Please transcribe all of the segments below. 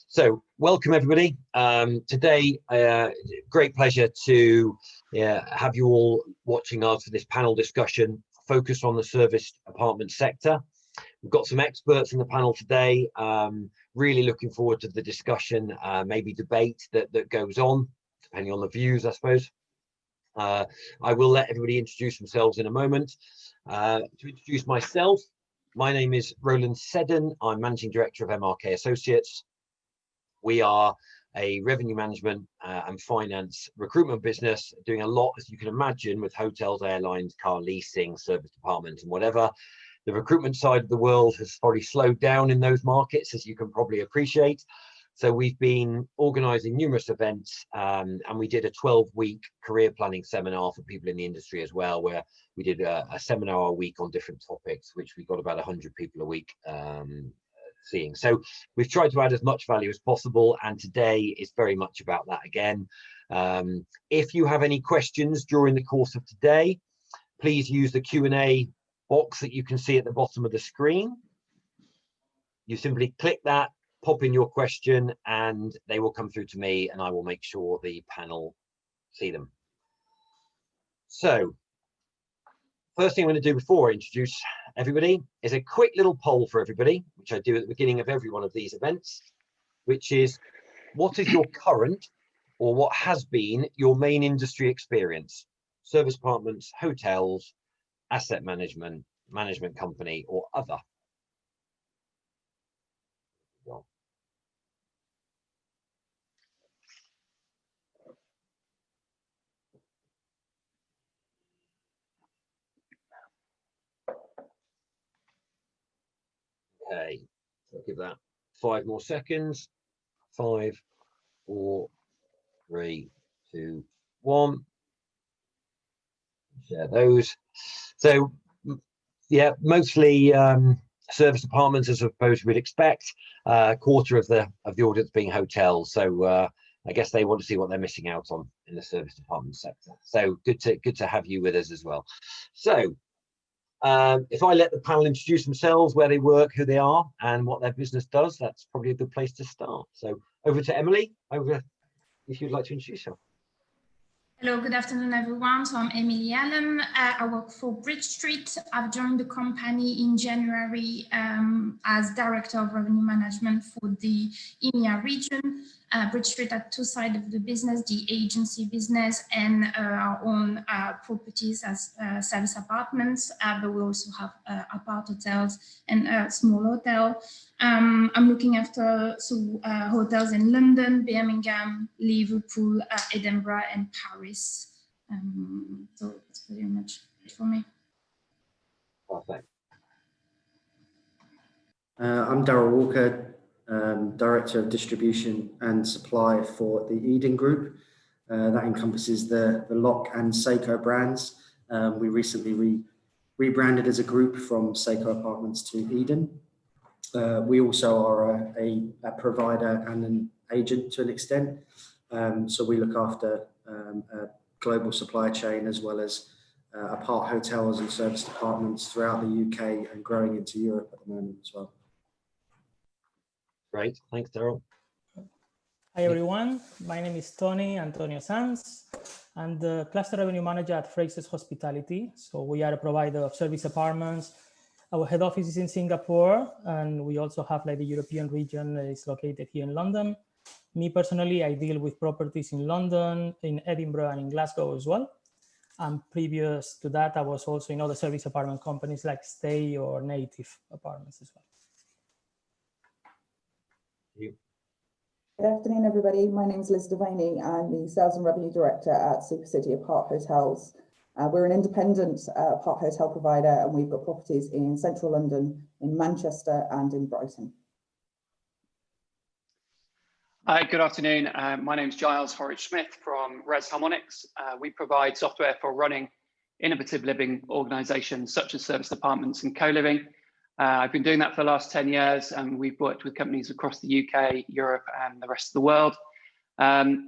So welcome everybody. Today, great pleasure to have you all watching us for this panel discussion focused on the service apartment sector. We've got some experts in the panel today. Really looking forward to the discussion, maybe debate that goes on, depending on the views, I suppose. I will let everybody introduce themselves in a moment. To introduce myself, my name is Roland Seddon. I'm Managing Director of MRK Associates. We are a revenue management and finance recruitment business, doing a lot, as you can imagine, with hotels, airlines, car leasing, service departments, and whatever. The recruitment side of the world has probably slowed down in those markets, as you can probably appreciate. So we've been organising numerous events, and we did a 12-week career planning seminar for people in the industry as well, where we did a seminar a week on different topics, which we got about 100 people a week seeing. So we've tried to add as much value as possible, and today is very much about that again. If you have any questions during the course of today, please use the Q&A box that you can see at the bottom of the screen. You simply click that, pop in your question, and they will come through to me, and I will make sure the panel see them. So first thing I'm going to do before I introduce everybody is a quick little poll for everybody, which I do at the beginning of every one of these events, which is, what is your current, or what has been your main industry experience? Service apartments, hotels, asset management, management company, or other? Okay, so I'll give that 5 more seconds. 5, 4, 3, 2, 1. Share those. So yeah, mostly service apartments, as I suppose we'd expect. A quarter of the audience being hotels. So I guess they want to see what they're missing out on in the service apartment sector. So good to have you with us as well. So if I let the panel introduce themselves, where they work, who they are, and what their business does, that's probably a good place to start. So over to Emily, if you'd like to introduce yourself. Hello, good afternoon, everyone. So I'm Emily Allen. I work for Bridge Street. I've joined the company in January as Director of Revenue Management for the EMEA region. Bridge Street had 2 sides of the business, the agency business and our own properties as service apartments, but we also have apart hotels and a small hotel. I'm looking after hotels in London, Birmingham, Liverpool, Edinburgh, and Paris. So that's pretty much it for me. Perfect. I'm Daryl Walker, Director of Distribution and Supply for the Eden Group. That encompasses the Lock and Seiko brands. We recently rebranded as a group from Seiko Apartments to Eden. We also are a provider and an agent to an extent. So we look after a global supply chain as well as apart hotels and service departments throughout the UK and growing into Europe at the moment as well. Great, thanks, Daryl. Hi everyone, my name is Tony Antonio Sanz. I'm the Cluster Revenue Manager at Frasier Hospitality. So we are a provider of service apartments. Our head office is in Singapore, and we also have the European region is located here in London. Me personally, I deal with properties in London, in Edinburgh, and in Glasgow as well. And previous to that, I was also in other service apartment companies like Stay or Native Apartments as well. Good afternoon, everybody. My name is Liz Devaney. I'm the Sales and Revenue Director at Super City Apart Hotels. We're an independent apart hotel provider, and we've got properties in central London, in Manchester, and in Brighton. Hi, good afternoon. My name is Giles Horridge-Smith from Res Harmonics. We provide software for running innovative living organisations such as service apartments and co-living. I've been doing that for the last 10 years, and we've worked with companies across the UK, Europe, and the rest of the world.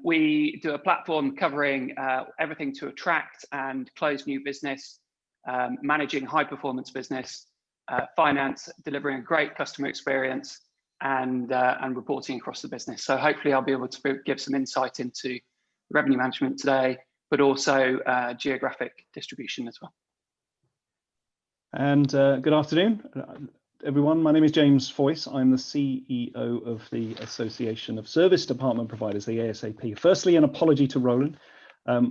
We do a platform covering everything to attract and close new business, managing high performance business, finance, delivering a great customer experience, and reporting across the business. So hopefully I'll be able to give some insight into revenue management today, but also geographic distribution as well. And good afternoon, everyone. My name is James Foyce. I'm the CEO of the Association of Service Department Providers, the ASAP. Firstly, an apology to Roland.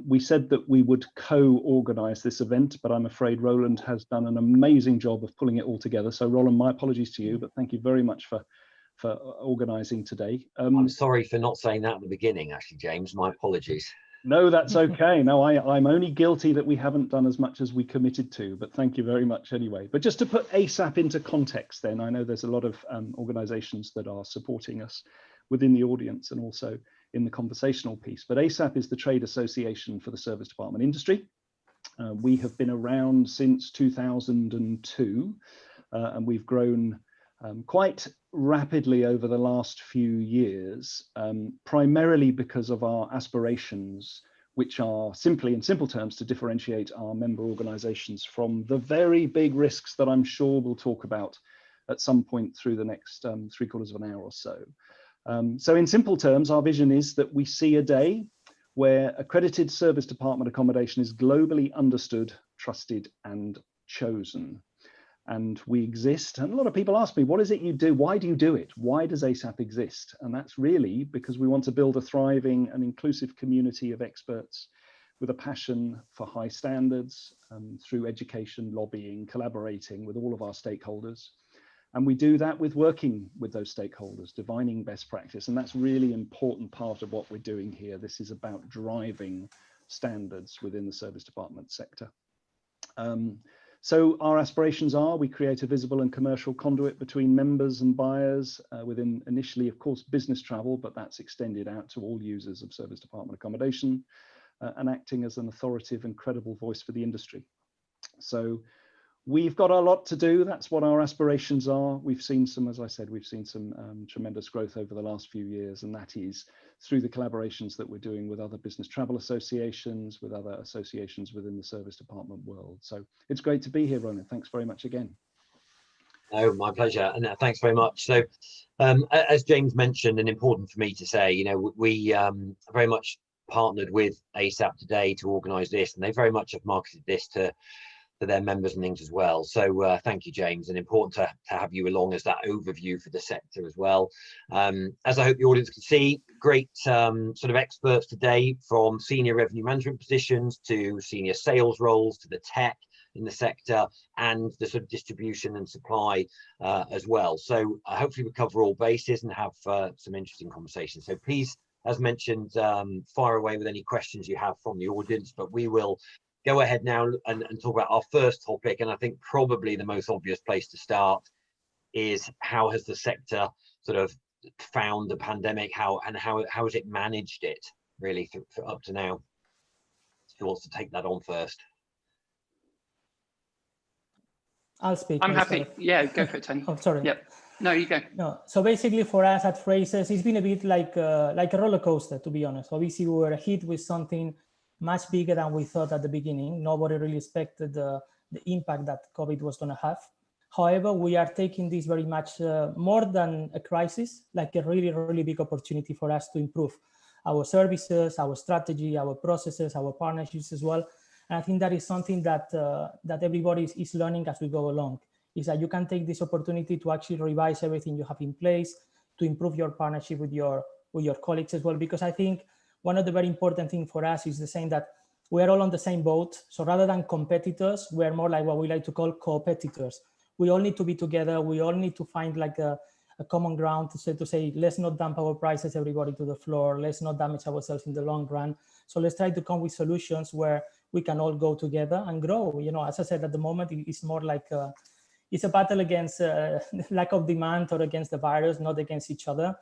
We said that we would co-organise this event, but I'm afraid Roland has done an amazing job of pulling it all together. So Roland, my apologies to you, but thank you very much for organising today. I'm sorry for not saying that at the beginning, actually, James. My apologies. No, that's okay. No, I'm only guilty that we haven't done as much as we committed to, but thank you very much anyway. But just to put ASAP into context then, I know there's a lot of organisations that are supporting us within the audience and also in the conversational piece. But ASAP is the trade association for the service department industry. We have been around since 2002 and we've grown quite rapidly over the last few years, primarily because of our aspirations, which are simply, in simple terms, to differentiate our member organisations from the very big risks that I'm sure we'll talk about at some point through the next 3/4 of an hour or so. So in simple terms, our vision is that we see a day where accredited service department accommodation is globally understood, trusted and chosen. And we exist, and a lot of people ask me, what is it you do? Why do you do it? Why does ASAP exist? And that's really because we want to build a thriving and inclusive community of experts with a passion for high standards through education, lobbying, collaborating with all of our stakeholders. And we do that with working with those stakeholders, divining best practice. And that's really important part of what we're doing here. This is about driving standards within the service department sector. So our aspirations are, we create a visible and commercial conduit between members and buyers within initially, of course, business travel, but that's extended out to all users of service department accommodation and acting as an authoritative and credible voice for the industry. So we've got a lot to do. That's what our aspirations are. We've seen some, as I said, we've seen some tremendous growth over the last few years, and that is through the collaborations that we're doing with other business travel associations, with other associations within the service department world. So it's great to be here, Ronan. Thanks very much again. No, my pleasure, and thanks very much. So, as James mentioned, and important for me to say, you know, we very much partnered with ASAP today to organise this, and they very much have marketed this to their members and things as well. So thank you, James, and important to have you along as that overview for the sector as well. As I hope the audience can see, great sort of experts today, from senior revenue management positions to senior sales roles to the tech in the sector and the sort of distribution and supply as well. So hopefully we cover all bases and have some interesting conversations. So please, as mentioned, fire away with any questions you have from the audience, but we will go ahead now and talk about our first topic. And I think probably the most obvious place to start is, how has the sector sort of found the pandemic? How has it managed it really for up to now? Who wants to take that on first? I'll speak. I'm happy. Yeah, go for it, Tony. Oh, sorry. Yep. No, you go. No. So basically, for us at Frasier, it's been a bit like a roller coaster, to be honest. Obviously, we were hit with something much bigger than we thought at the beginning. Nobody really expected the impact that COVID was going to have. However, we are taking this very much more than a crisis, like a really, really big opportunity for us to improve our services, our strategy, our processes, our partnerships as well. And I think that is something that that everybody is learning as we go along, is that you can take this opportunity to actually revise everything you have in place, to improve your partnership with your colleagues as well. Because I think one of the very important things for us is the saying that we're all on the same boat. So rather than competitors, we're more like what we like to call co-petitors. We all need to be together. We all need to find like a common ground to say, let's not dump our prices, everybody to the floor. Let's not damage ourselves in the long run. So let's try to come with solutions where we can all go together and grow. You know, as I said, at the moment, it's more like it's a battle against lack of demand or against the virus, not against each other.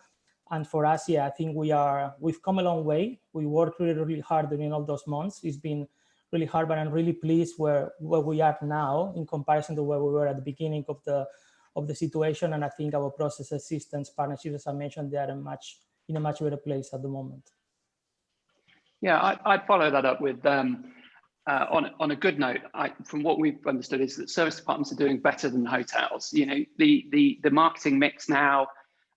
And for us, yeah, I think we've come a long way. We worked really, really hard during all those months. It's been really hard, but I'm really pleased where we are now in comparison to where we were at the beginning of the situation. And I think our processes, systems, partnerships, as I mentioned, they are in a much better place at the moment. Yeah, I'd follow that up with on a good note. From what we've understood is that service departments are doing better than hotels. You know, the marketing mix now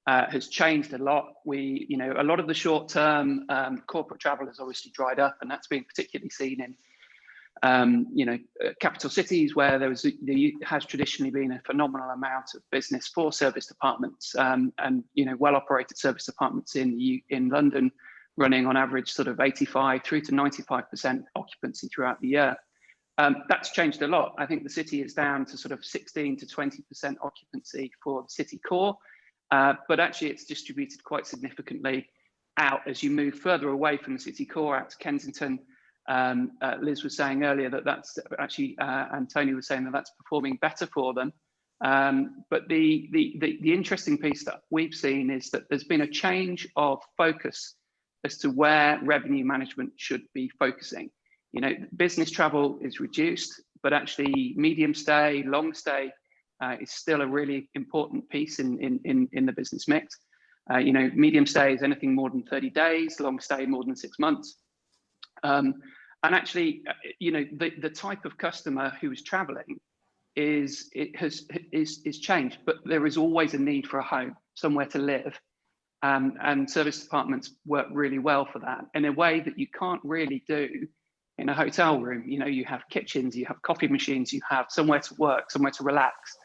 has changed a lot. A lot of the short-term corporate travel has obviously dried up, and that's been particularly seen in capital cities where there has traditionally been a phenomenal amount of business for service departments, and well-operated service departments in London running on average sort of 85 through to 95% occupancy throughout the year. That's changed a lot. I think the city is down to sort of 16 to 20% occupancy for the city core, but actually it's distributed quite significantly out as you move further away from the city core out to Kensington. Liz was saying earlier that that's actually, and Tony was saying that that's performing better for them. But the interesting piece that we've seen is that there's been a change of focus as to where revenue management should be focusing. Business travel is reduced, but actually medium stay, long stay is still a really important piece in the business mix. Medium stay is anything more than 30 days, long stay more than 6 months. And actually, the type of customer who is traveling is changed, but there is always a need for a home, somewhere to live. And service departments work really well for that in a way that you can't really do in a hotel room. You have kitchens, you have coffee machines, you have somewhere to work, somewhere to relax.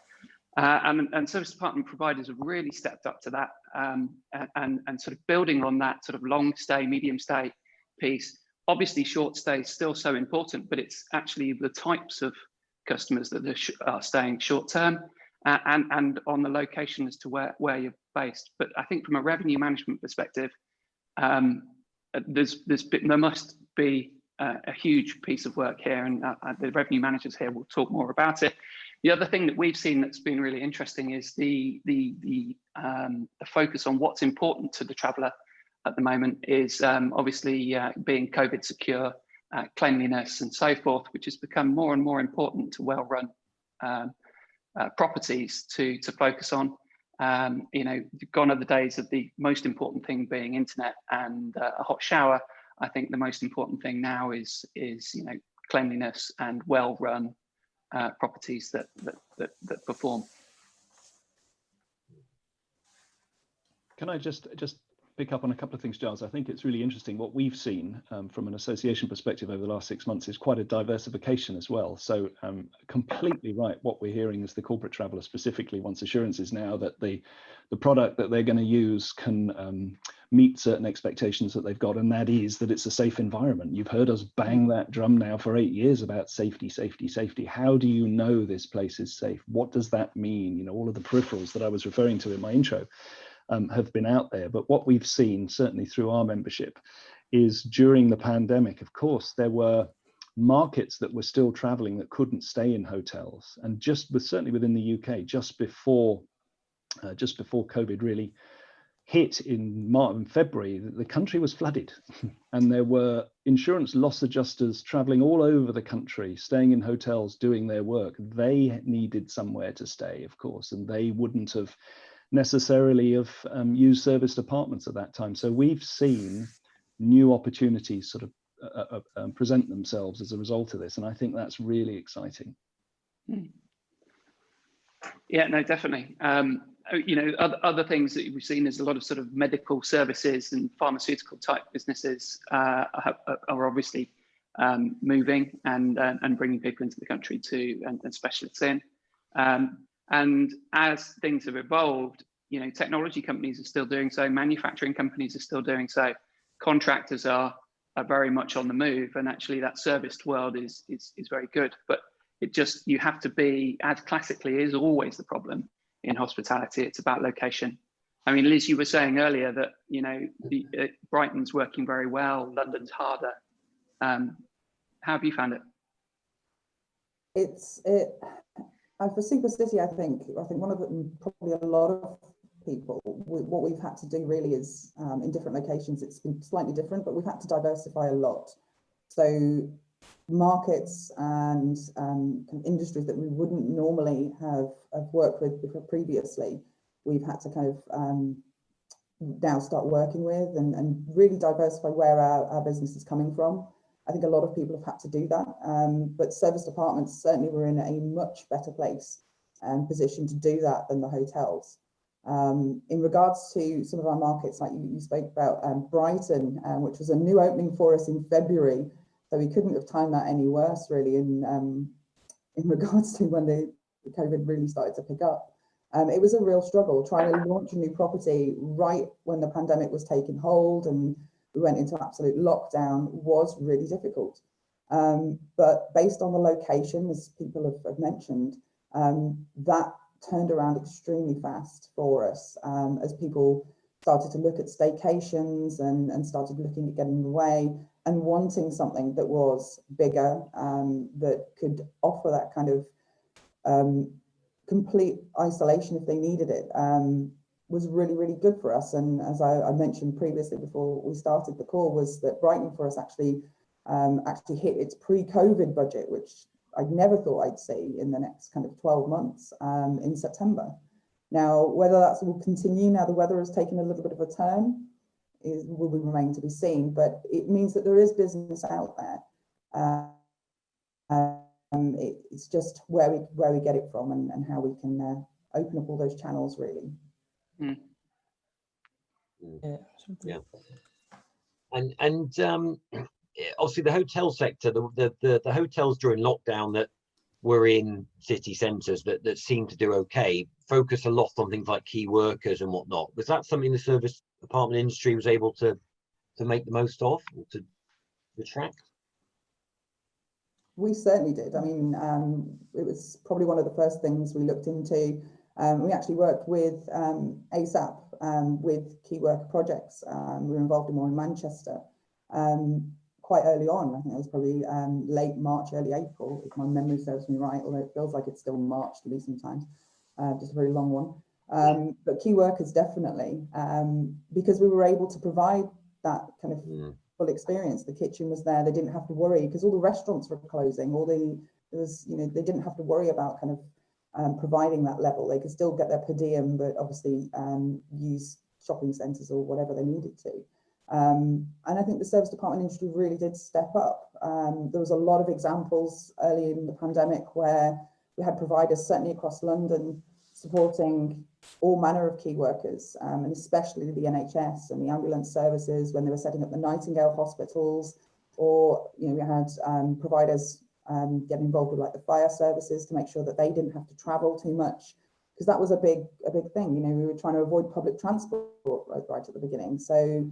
And service department providers have really stepped up to that, and sort of building on that sort of long stay, medium stay piece. Obviously, short stay is still so important, but it's actually the types of customers that are staying short term, and on the location as to where you're based. But I think from a revenue management perspective, there must be a huge piece of work here, and the revenue managers here will talk more about it. The other thing that we've seen that's been really interesting is the focus on what's important to the traveller at the moment is obviously being COVID secure, cleanliness and so forth, which has become more and more important to well-run properties to focus on. Gone are the days of the most important thing being internet and a hot shower. I think the most important thing now is cleanliness and well-run properties that perform. Can I just pick up on a couple of things, Giles? I think it's really interesting. What we've seen from an association perspective over the last 6 months is quite a diversification as well. So completely right. What we're hearing is the corporate traveller specifically wants assurances now that the product that they're going to use can meet certain expectations that they've got, and that is that it's a safe environment. You've heard us bang that drum now for 8 years about safety, safety, safety. How do you know this place is safe? What does that mean? All of the peripherals that I was referring to in my intro have been out there. But what we've seen, certainly through our membership, is during the pandemic, of course, there were markets that were still traveling that couldn't stay in hotels. And certainly within the UK, just before COVID really hit in March and February, the country was flooded. And there were insurance loss adjusters traveling all over the country, staying in hotels, doing their work. They needed somewhere to stay, of course, and they wouldn't have necessarily have used service departments at that time. So we've seen new opportunities sort of present themselves as a result of this, and I think that's really exciting. Yeah, no, definitely. Other things that we've seen is a lot of sort of medical services and pharmaceutical type businesses are obviously moving and bringing people into the country and specialists in. And as things have evolved, technology companies are still doing so, manufacturing companies are still doing so, contractors are very much on the move, and actually that serviced world is very good. But you have to be, as classically is always the problem in hospitality, it's about location. I mean, Liz, you were saying earlier that Brighton's working very well, London's harder. How have you found it? For Super City, I think one of them, probably a lot of people, what we've had to do really is in different locations, it's been slightly different, but we've had to diversify a lot. So markets and kind of industries that we wouldn't normally have worked with previously, we've had to kind of now start working with and really diversify where our business is coming from. I think a lot of people have had to do that, but service departments certainly were in a much better place and position to do that than the hotels. In regards to some of our markets, like you spoke about Brighton, which was a new opening for us in February, so we couldn't have timed that any worse, really, in regards to when the COVID really started to pick up. It was a real struggle trying to launch a new property right when the pandemic was taking hold and we went into absolute lockdown was really difficult. But based on the location, as people have mentioned, that turned around extremely fast for us as people started to look at staycations and started looking at getting away and wanting something that was bigger, that could offer that kind of complete isolation if they needed it, was really, really good for us. And as I mentioned previously before we started the call, was that Brighton for us actually hit its pre-COVID budget, which I never thought I'd see in the next kind of 12 months in September. Now, whether that will continue now the weather has taken a little bit of a turn will remain to be seen, but it means that there is business out there. It's just where we get it from and how we can open up all those channels, really. Mm. Yeah. And obviously the hotel sector, the hotels during lockdown that were in city centres that seemed to do okay, focus a lot on things like key workers and whatnot. Was that something the service apartment industry was able to make the most of, or to attract? We certainly did. I mean, it was probably one of the first things we looked into. We actually worked with ASAP with key worker projects. We were involved in one in Manchester quite early on. I think it was probably late March, early April, if my memory serves me right, although it feels like it's still March to me sometimes, just a very long one. But key workers definitely, because we were able to provide that kind of full experience. The kitchen was there, they didn't have to worry because all the restaurants were closing, they didn't have to worry about kind of providing that level. They could still get their per diem, but obviously use shopping centres or whatever they needed to. And I think the service department industry really did step up. There was a lot of examples early in the pandemic where we had providers, certainly across London, supporting all manner of key workers, and especially the NHS and the ambulance services when they were setting up the Nightingale hospitals, or we had providers get involved with like the fire services to make sure that they didn't have to travel too much, because that was a big thing. We were trying to avoid public transport right at the beginning, so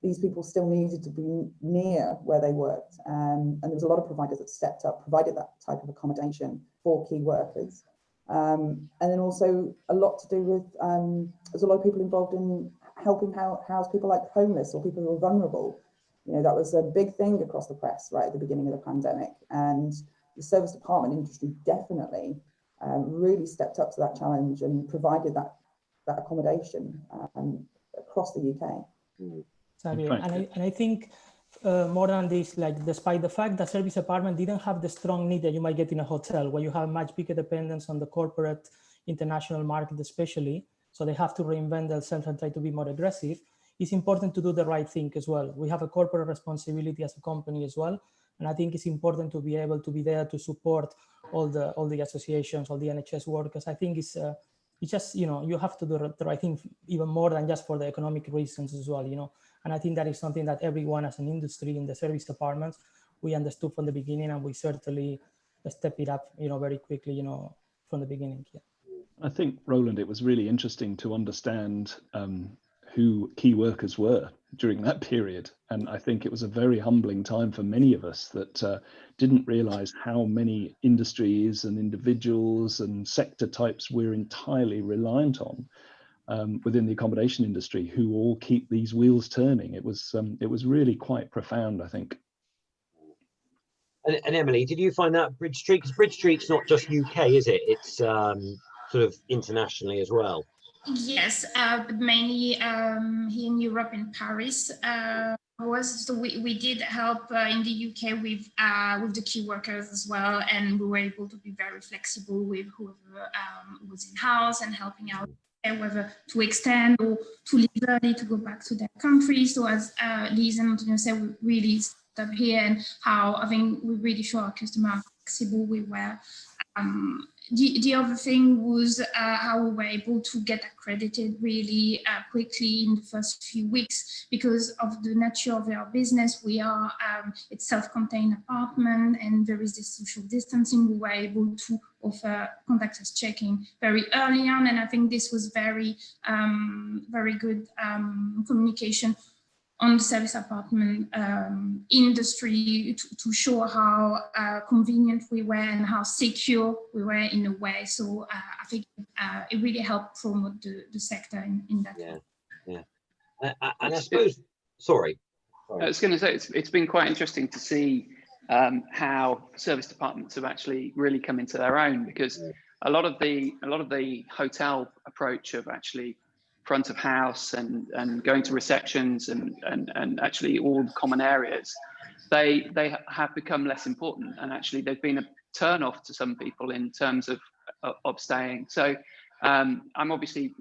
these people still needed to be near where they worked, and there was a lot of providers that stepped up, provided that type of accommodation for key workers. And then also a lot to do with, there's a lot of people involved in helping house people like homeless or people who are vulnerable. That was a big thing across the press right at the beginning of the pandemic. And the service department industry definitely really stepped up to that challenge and provided that accommodation across the UK. Exactly. And I think more than this, like despite the fact that service apartment didn't have the strong need that you might get in a hotel, where you have much bigger dependence on the corporate international market, especially, so they have to reinvent themselves and try to be more aggressive. It's important to do the right thing as well. We have a corporate responsibility as a company as well, and I think it's important to be able to be there to support all the associations, all the NHS workers. I think it's just you have to do the right thing, even more than just for the economic reasons as well. And I think that is something that everyone as an industry in the service departments, we understood from the beginning, and we certainly step it up, very quickly, from the beginning. Yeah. I think, Roland, it was really interesting to understand who key workers were during that period. And I think it was a very humbling time for many of us that didn't realize how many industries and individuals and sector types we're entirely reliant on within the accommodation industry, who all keep these wheels turning. It was really quite profound, I think. And Emily, did you find that Bridge Street? Because Bridge Street's not just UK, is it? It's sort of internationally as well. Yes, but mainly here in Europe, in Paris. So we did help in the UK with the key workers as well, and we were able to be very flexible with whoever was in house and helping out, whether to extend or to leave early to go back to their country. So as Liz and Antonio said, we really stop here, and how I think we really show our customer how flexible we were The other thing was how we were able to get accredited really quickly in the first few weeks because of the nature of our business. We are it's self-contained apartment and there is this social distancing. We were able to offer contactless checking very early on, and I think this was very very good communication on the service apartment industry to show how convenient we were and how secure we were in a way. So I think it really helped promote the sector in that way. Yeah. And I suppose, sorry. I was going to say, it's been quite interesting to see how service departments have actually really come into their own, because a lot of the hotel approach of actually front of house and going to receptions and actually all the common areas, they have become less important, and actually they've been a turn off to some people in terms of staying. So I'm obviously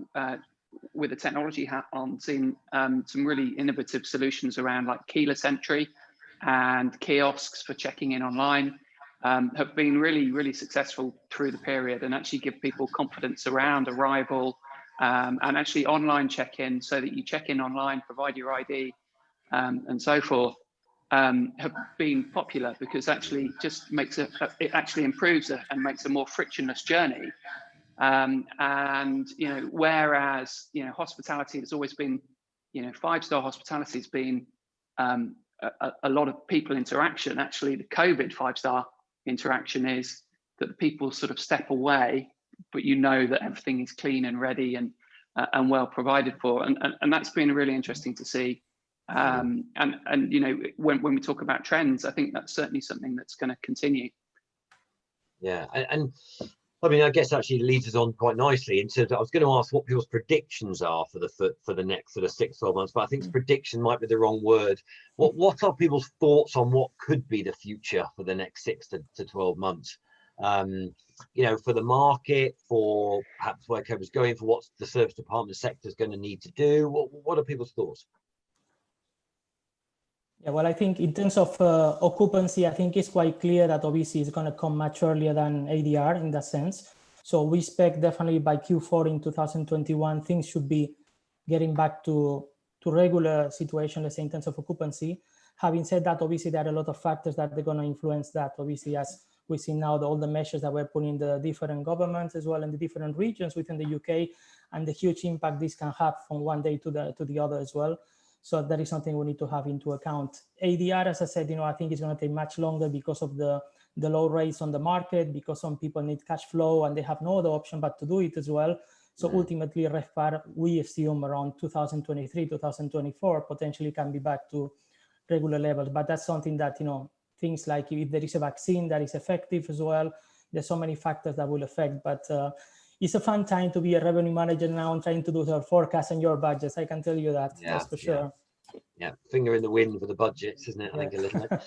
with a technology hat on, seeing some really innovative solutions around like keyless entry and kiosks for checking in online have been really successful through the period, and actually give people confidence around arrival. And actually online check-in, so that you check in online, provide your ID and so forth, have been popular because actually just makes it actually improves it and makes a more frictionless journey. And whereas hospitality has always been, five-star hospitality has been a lot of people interaction. Actually, the COVID five-star interaction is that the people sort of step away, but that everything is clean and ready and well provided for, and that's been really interesting to see. And when we talk about trends, I think that's certainly something that's going to continue. Yeah, and I mean, I guess actually leads us on quite nicely into. I was going to ask what people's predictions are for the next sort of 6-12 months, but I think prediction might be the wrong word. What are people's thoughts on what could be the future for the next 6 to 12 months? For the market, for perhaps where COVID's going, for what the service department sector is going to need to do. What are people's thoughts? Yeah, well, I think in terms of occupancy, I think it's quite clear that obviously it's going to come much earlier than ADR in that sense. So we expect definitely by Q4 in 2021, things should be getting back to regular situation, let's say, in terms of occupancy. Having said that, obviously there are a lot of factors that they're going to influence that. Obviously, as we see now, all the measures that we're putting in the different governments as well in the different regions within the UK, and the huge impact this can have from one day to the other as well. So that is something we need to have into account. ADR, as I said, I think it's going to take much longer because of the low rates on the market, because some people need cash flow and they have no other option but to do it as well. So ultimately, RevPAR, we assume around 2023, 2024, potentially can be back to regular levels. But that's something that, things like if there is a vaccine that is effective as well, there's so many factors that will affect. But it's a fun time to be a revenue manager now and trying to do your forecast and your budgets. I can tell you that, that's for sure. Yeah, finger in the wind for the budgets, isn't it? I think a little bit.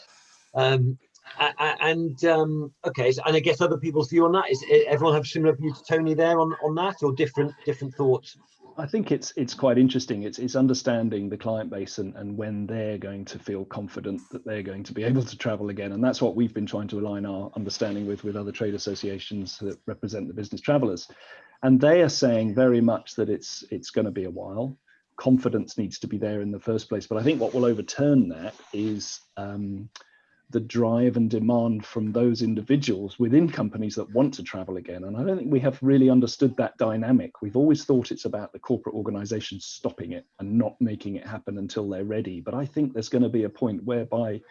Okay, and I guess other people's view on that is everyone have similar view to Tony there on that, or different thoughts? I think it's quite interesting. It's understanding the client base and when they're going to feel confident that they're going to be able to travel again, and that's what we've been trying to align our understanding with other trade associations that represent the business travelers, and they are saying very much that it's going to be a while. Confidence needs to be there in the first place, but I think what will overturn that is the drive and demand from those individuals within companies that want to travel again. And I don't think we have really understood that dynamic. We've always thought it's about the corporate organizations stopping it and not making it happen until they're ready. But I think there's going to be a point whereby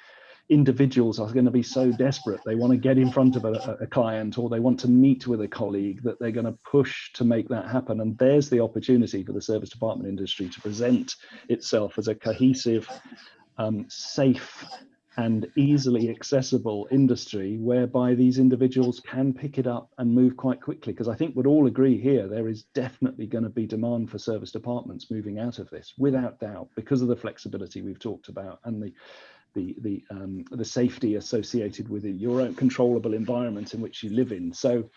individuals are going to be so desperate, they want to get in front of a client, or they want to meet with a colleague, that they're going to push to make that happen. And there's the opportunity for the service department industry to present itself as a cohesive, safe, and easily accessible industry whereby these individuals can pick it up and move quite quickly. Because I think we'd all agree here, there is definitely going to be demand for service departments moving out of this, without doubt, because of the flexibility we've talked about and the safety associated with it, your own controllable environment in which you live in. So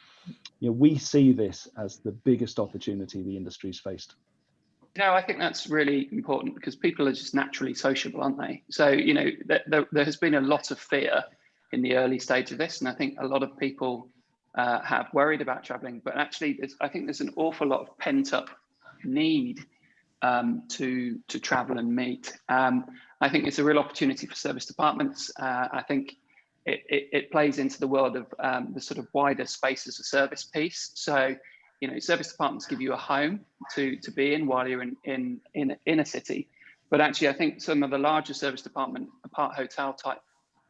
we see this as the biggest opportunity the industry's faced. I think that's really important, because people are just naturally sociable, aren't they? So, there has been a lot of fear in the early stage of this. And I think a lot of people have worried about traveling, but actually I think there's an awful lot of pent up need to travel and meet. I think it's a real opportunity for service departments. I think it plays into the world of the sort of wider space as a service piece. So, you know, service departments give you a home to be in while you're in a city. But actually, I think some of the larger service department apart hotel type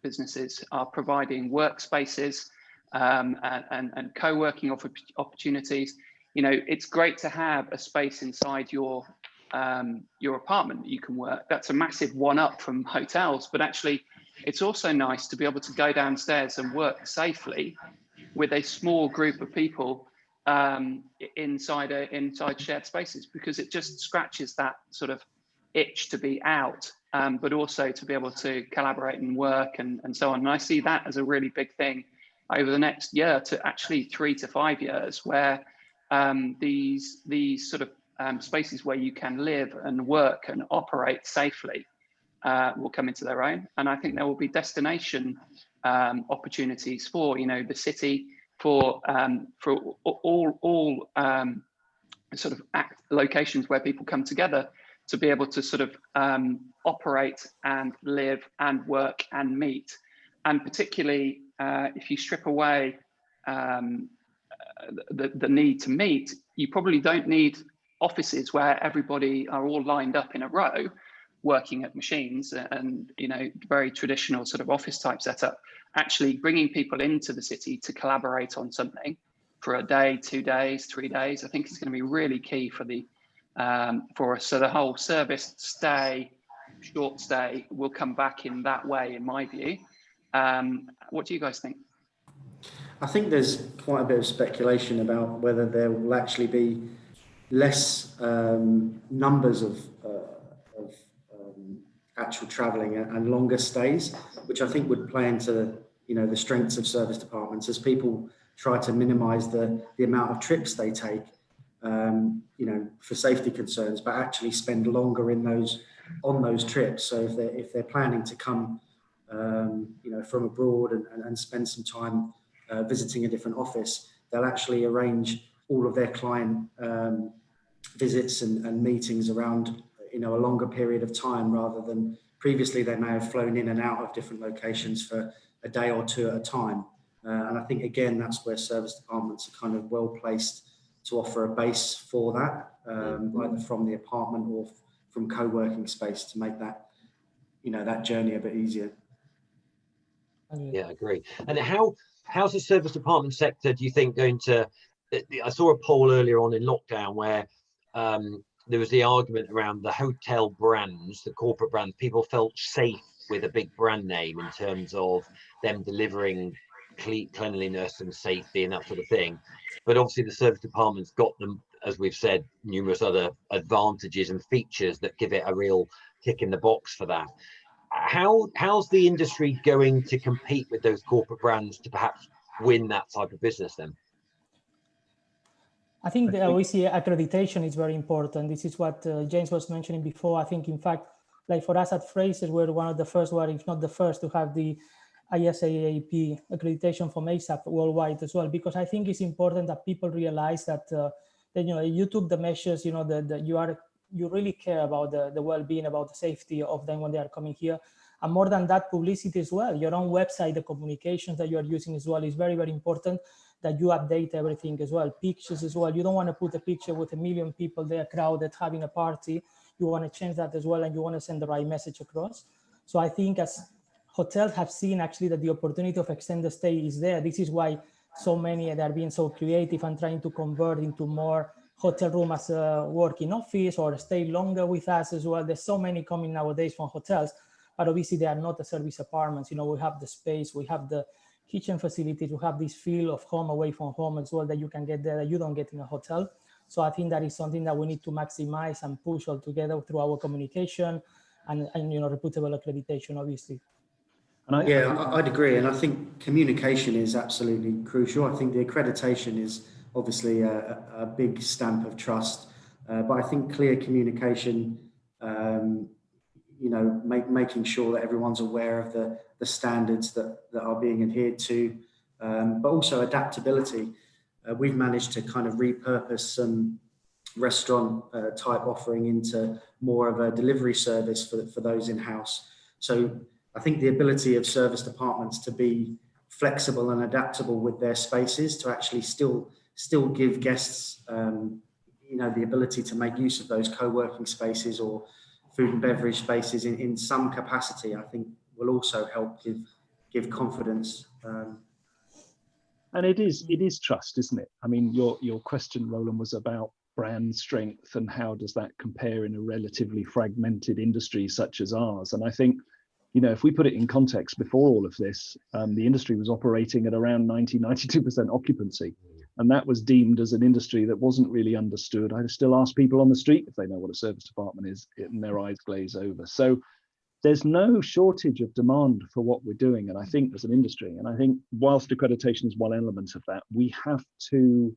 businesses are providing workspaces and co-working opportunities. You know, it's great to have a space inside your apartment that you can work. That's a massive one-up from hotels, but actually it's also nice to be able to go downstairs and work safely with a small group of people inside shared spaces, because it just scratches that sort of itch to be out, but also to be able to collaborate and work and so on. And I see that as a really big thing over the next year to actually 3 to 5 years, where these sort of spaces where you can live and work and operate safely will come into their own. And I think there will be destination opportunities for, you know, the city, for all sort of locations where people come together to be able to sort of operate and live and work and meet. And particularly if you strip away the need to meet, you probably don't need offices where everybody are all lined up in a row working at machines and, you know, very traditional sort of office type setup. Actually bringing people into the city to collaborate on something for a day, 2 days, 3 days, I think is going to be really key for the for us. So the whole service stay, short stay will come back in that way, in my view. What do you guys think? I think there's quite a bit of speculation about whether there will actually be less numbers of actual travelling and longer stays, which I think would play into, you know, the strengths of service departments as people try to minimise the amount of trips they take, you know, for safety concerns, but actually spend longer on those trips. So if they're planning to come, you know, from abroad and spend some time visiting a different office, they'll actually arrange all of their client visits and meetings around, you know, a longer period of time, rather than previously they may have flown in and out of different locations for a day or two at a time. And I think, again, that's where service departments are kind of well placed to offer a base for that, either from the apartment or from co-working space, to make that, you know, that journey a bit easier. Yeah, I agree. And how's the service department sector, do you think, going to, I saw a poll earlier on in lockdown where there was the argument around the hotel brands, the corporate brands. People felt safe with a big brand name in terms of them delivering cleanliness and safety and that sort of thing. But obviously the service department's got them, as we've said, numerous other advantages and features that give it a real tick in the box for that. How's the industry going to compete with those corporate brands to perhaps win that type of business then? I think that we see accreditation is very important. This is what James was mentioning before. I think, in fact, like for us at Frasier, we're one of the first, if not the first, to have the ISAAP accreditation from ASAP worldwide as well, because I think it's important that people realize that, you know, you took the measures, you know, that you really care about the well-being, about the safety of them when they are coming here. And more than that, publicity as well. Your own website, the communications that you are using as well is very, very important, that you update everything as well. Pictures as well. You don't want to put a picture with 1 million people there crowded having a party. You want to change that as well, and you want to send the right message across. So I think as hotels have seen actually that the opportunity of extended stay is there. This is why so many are being so creative and trying to convert into more hotel room as a working office or stay longer with us as well. There's so many coming nowadays from hotels, but obviously they are not the service apartments. You know, we have the space, we have the kitchen facilities, we have this feel of home away from home as well that you can get there that you don't get in a hotel. So I think that is something that we need to maximize and push all together through our communication and you know, reputable accreditation, obviously. I'd agree. And I think communication is absolutely crucial. I think the accreditation is obviously a big stamp of trust, but I think clear communication, you know, making sure that everyone's aware of the standards that are being adhered to, but also adaptability. We've managed to kind of repurpose some restaurant type offering into more of a delivery service for those in-house. So I think the ability of service departments to be flexible and adaptable with their spaces to actually still give guests the ability to make use of those co-working spaces or food and beverage spaces in some capacity, I think will also help give confidence. And it is trust, isn't it? I mean, your question, Roland, was about brand strength and how does that compare in a relatively fragmented industry such as ours. And I think, if we put it in context, before all of this, the industry was operating at around 92% occupancy. And that was deemed as an industry that wasn't really understood. I still ask people on the street if they know what a service department is, and their eyes glaze over. So there's no shortage of demand for what we're doing. And I think as an industry, and I think whilst accreditation is one element of that, we have to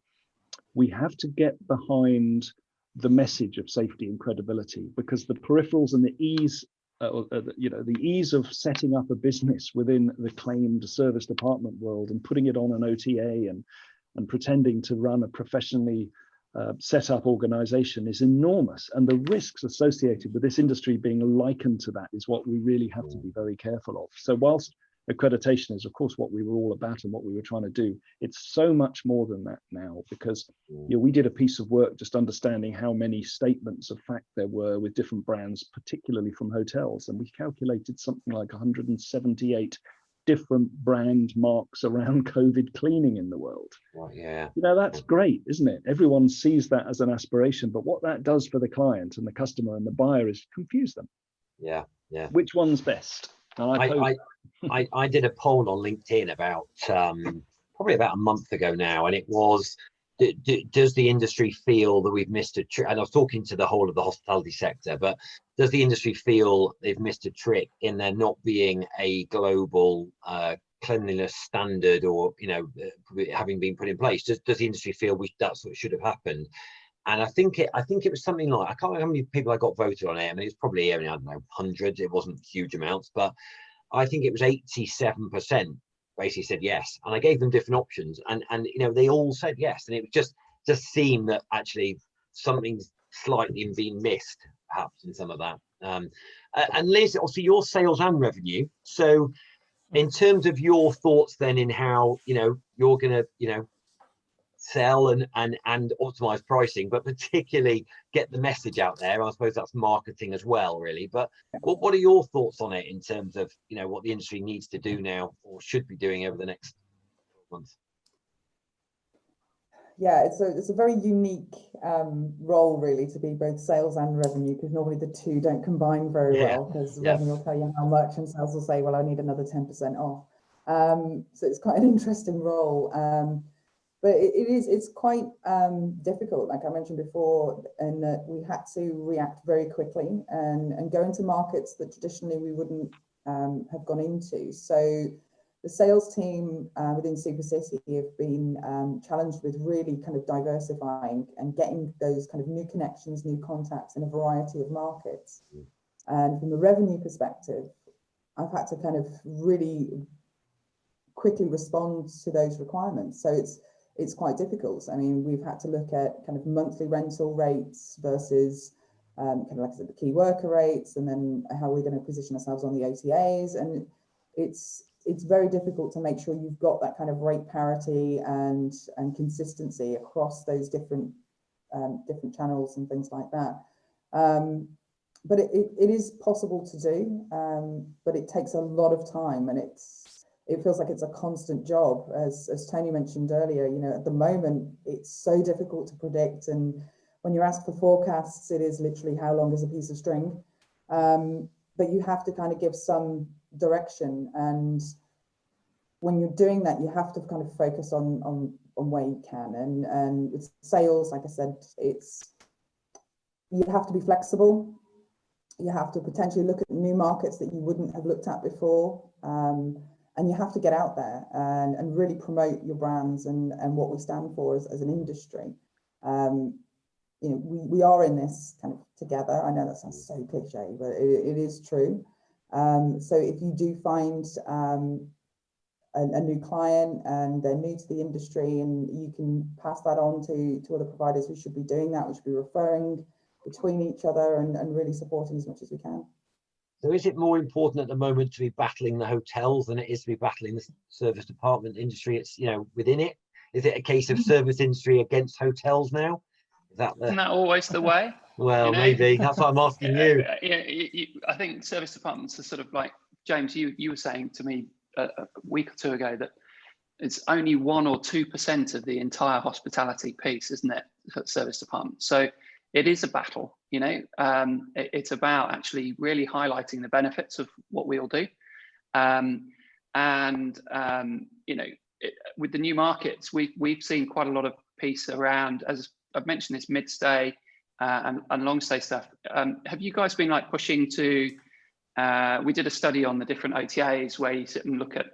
get behind the message of safety and credibility, because the peripherals and the ease of setting up a business within the claimed service department world and putting it on an OTA and pretending to run a professionally set up organization is enormous. And the risks associated with this industry being likened to that is what we really have to be very careful of. So whilst accreditation is, of course, what we were all about and what we were trying to do, it's so much more than that now, because we did a piece of work just understanding how many statements of fact there were with different brands, particularly from hotels. And we calculated something like 178 different brand marks around COVID cleaning in the world. Well, yeah. That's great, isn't it? Everyone sees that as an aspiration, but what that does for the client and the customer and the buyer is confuse them. Yeah. Which one's best? And I did a poll on LinkedIn about probably about a month ago now, and it was, does the industry feel that we've missed a trick? And I was talking to the whole of the hospitality sector, but does the industry feel they've missed a trick in there not being a global cleanliness standard, or having been put in place? Does the industry feel that's what should have happened? And I think it was something like, I can't remember how many people I got voted on it. I mean, it's probably only, I don't know, hundreds. It wasn't huge amounts, but I think it was 87% basically said yes. And I gave them different options, and they all said yes. And it was just seemed that actually something's slightly been missed, perhaps, in some of that. And Liz, also your sales and revenue. So in terms of your thoughts then in how you're going to sell and optimize pricing, but particularly get the message out there. I suppose that's marketing as well, really. But what are your thoughts on it in terms of what the industry needs to do now, or should be doing over the next months? Yeah, it's a very unique role, really, to be both sales and revenue, because normally the two don't combine very well, because revenue will tell you how much and sales will say, well, I need another 10% off. So it's quite an interesting role. But it's quite difficult, like I mentioned before, in that we had to react very quickly and go into markets that traditionally we wouldn't have gone into. So the sales team within SuperCity have been challenged with really kind of diversifying and getting those kind of new connections, new contacts in a variety of markets. And from a revenue perspective, I've had to kind of really quickly respond to those requirements. So it's quite difficult. I mean, we've had to look at kind of monthly rental rates versus kind of like I said, the key worker rates, and then how we're going to position ourselves on the OTAs. And it's very difficult to make sure you've got that kind of rate parity and consistency across those different channels and things like that. But it is possible to do, but it takes a lot of time, and it feels like it's a constant job. As Tony mentioned earlier, at the moment, it's so difficult to predict. And when you're asked for forecasts, it is literally how long is a piece of string. But you have to kind of give some direction. And when you're doing that, you have to kind of focus on where you can. And with sales, like I said, you have to be flexible. You have to potentially look at new markets that you wouldn't have looked at before. And you have to get out there and really promote your brands and what we stand for as an industry. We are in this kind of together. I know that sounds so cliche, but it is true. So if you do find a new client and they're new to the industry, and you can pass that on to other providers who should be doing that. We should be referring between each other and really supporting as much as we can. So is it more important at the moment to be battling the hotels than it is to be battling the service department industry? It's, within it. Is it a case of service industry against hotels now? Isn't that always the way? Well, maybe. That's what I'm asking you. I think service departments are sort of like, James, you were saying to me a week or two ago that it's only 1 or 2% of the entire hospitality piece, isn't it, for service department? So it is a battle, it's about actually really highlighting the benefits of what we all do. With the new markets, we've seen quite a lot of piece around, as I've mentioned, this mid-stay and long stay stuff. Have you guys been like pushing to, we did a study on the different OTAs where you sit and look at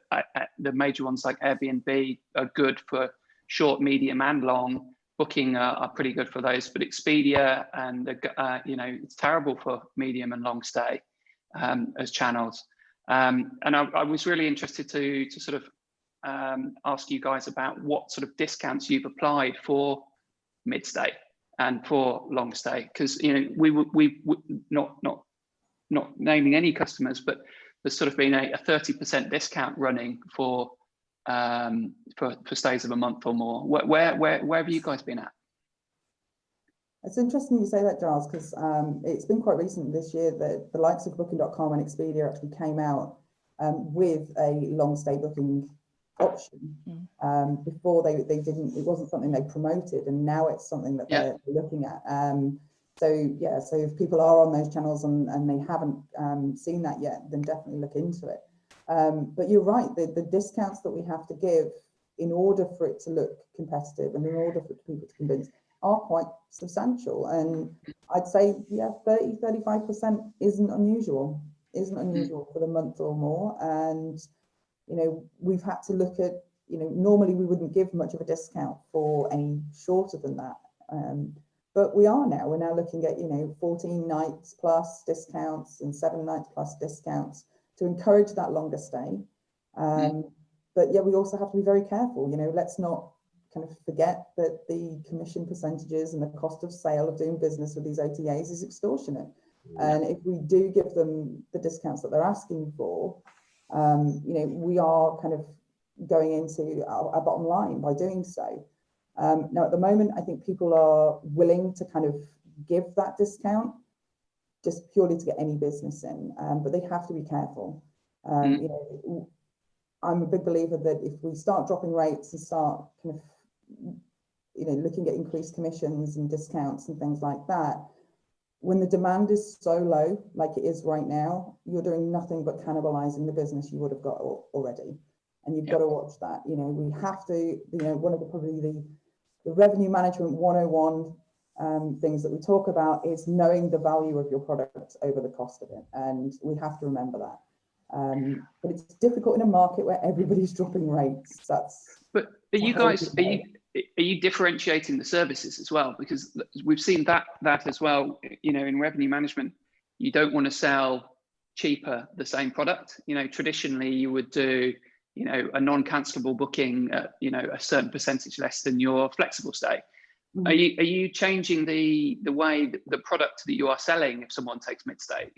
the major ones like Airbnb are good for short, medium and long. Booking are pretty good for those, but Expedia and it's terrible for medium and long stay as channels. And I was really interested to sort of ask you guys about what sort of discounts you've applied for mid-stay and for long stay, because we not naming any customers, but there's sort of been a 30% discount running for stays of a month or more. Where have you guys been at? It's interesting you say that, Giles, because it's been quite recent this year that the likes of Booking.com and Expedia actually came out with a long stay booking option. Before they didn't, it wasn't something they promoted, and now it's something that they're looking at. So if people are on those channels and they haven't seen that yet, then definitely look into it. But you're right, the discounts that we have to give in order for it to look competitive and in order for people to convince are quite substantial. And I'd say, 30-35% isn't unusual for the month or more. And, we've had to look at, normally we wouldn't give much of a discount for any shorter than that. But we're now looking at, 14 nights plus discounts and 7 nights plus discounts to encourage that longer stay. But we also have to be very careful. Let's not kind of forget that the commission percentages and the cost of sale of doing business with these OTAs is extortionate. And if we do give them the discounts that they're asking for, we are kind of going into our bottom line by doing so. Now, at the moment, I think people are willing to kind of give that discount just purely to get any business in, but they have to be careful. I'm a big believer that if we start dropping rates and start kind of, looking at increased commissions and discounts and things like that, when the demand is so low, like it is right now, you're doing nothing but cannibalizing the business you would have got already. And you've got to watch that. We have to, one of the revenue management 101 things that we talk about is knowing the value of your product over the cost of it. And we have to remember that. But it's difficult in a market where everybody's dropping rates. But are you guys, are you differentiating the services as well? Because we've seen that as well, in revenue management, you don't want to sell cheaper the same product. Traditionally you would do, a non-cancelable booking at, a certain percentage less than your flexible stay. Are you changing the way the product that you are selling if someone takes mid-stay?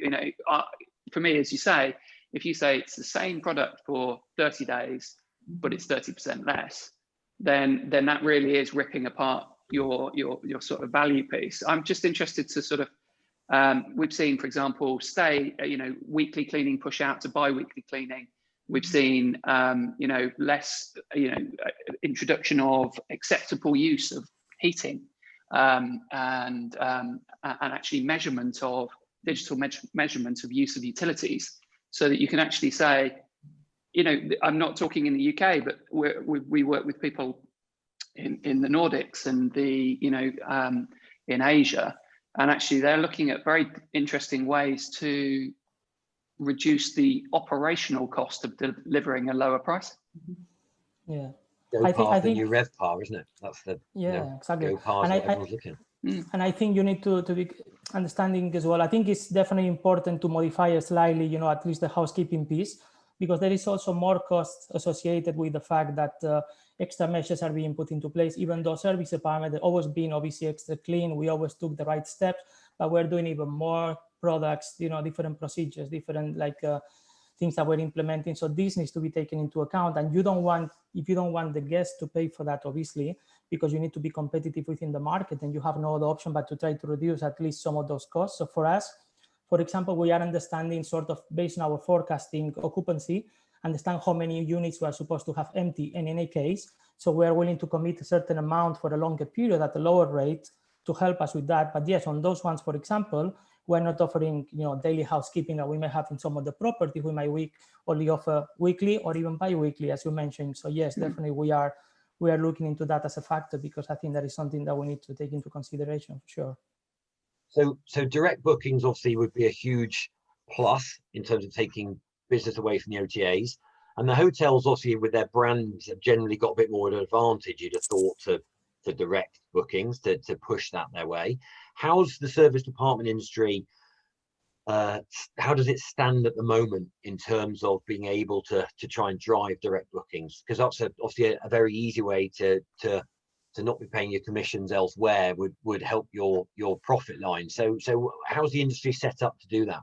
For me, as you say, if you say it's the same product for 30 days, but it's 30% less, then that really is ripping apart your sort of value piece. I'm just interested to sort of, we've seen, for example, weekly cleaning push out to bi-weekly cleaning. We've seen, less, introduction of acceptable use of heating and actually digital measurement of use of utilities, so that you can actually say, I'm not talking in the UK, but we work with people in the Nordics and in Asia, and actually they're looking at very interesting ways to reduce the operational cost of delivering a lower price. I think the new RevPAR, isn't it? That's the exactly. GoPars that everyone's looking at. And I think you need to be understanding as well. I think it's definitely important to modify slightly, at least the housekeeping piece, because there is also more costs associated with the fact that extra measures are being put into place. Even though service department has always been obviously extra clean, we always took the right steps, but we're doing even more products, different procedures, different things that we're implementing. So this needs to be taken into account. And if you don't want the guests to pay for that, obviously, because you need to be competitive within the market, and you have no other option but to try to reduce at least some of those costs. So for us, for example, we are understanding sort of based on our forecasting occupancy, understand how many units we are supposed to have empty in any case. So we are willing to commit a certain amount for a longer period at a lower rate to help us with that. But yes, on those ones, for example, we're not offering daily housekeeping that we may have in some of the property. We might only offer weekly or even bi-weekly, as you mentioned. So yes, definitely we are looking into that as a factor, because I think that is something that we need to take into consideration for sure. So direct bookings obviously would be a huge plus in terms of taking business away from the OTAs, and the hotels obviously with their brands have generally got a bit more of an advantage, you'd have thought, to direct bookings to push that their way. How's the service department industry, how does it stand at the moment in terms of being able to try and drive direct bookings? Because that's obviously a very easy way to not be paying your commissions elsewhere would help your profit line. So how's the industry set up to do that?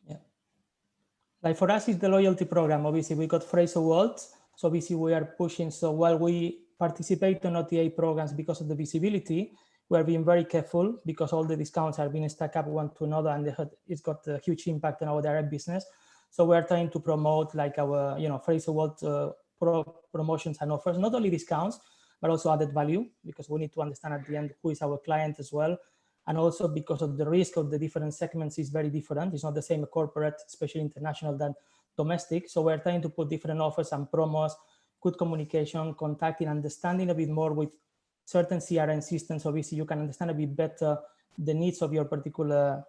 Yeah, like for us, it's the loyalty program. Obviously, we got Frasier World, so obviously we are pushing. So while we participate in OTA programs because of the visibility, we are being very careful because all the discounts are being stacked up one to another, and it's got a huge impact on our direct business. So we are trying to promote like our Frasier World promotions and offers, not only discounts, but also added value, because we need to understand at the end who is our client as well. And also because of the risk of the different segments is very different. It's not the same corporate, especially international, than domestic. So we're trying to put different offers and promos, good communication, contacting, understanding a bit more with certain CRM systems. Obviously, you can understand a bit better the needs of your particular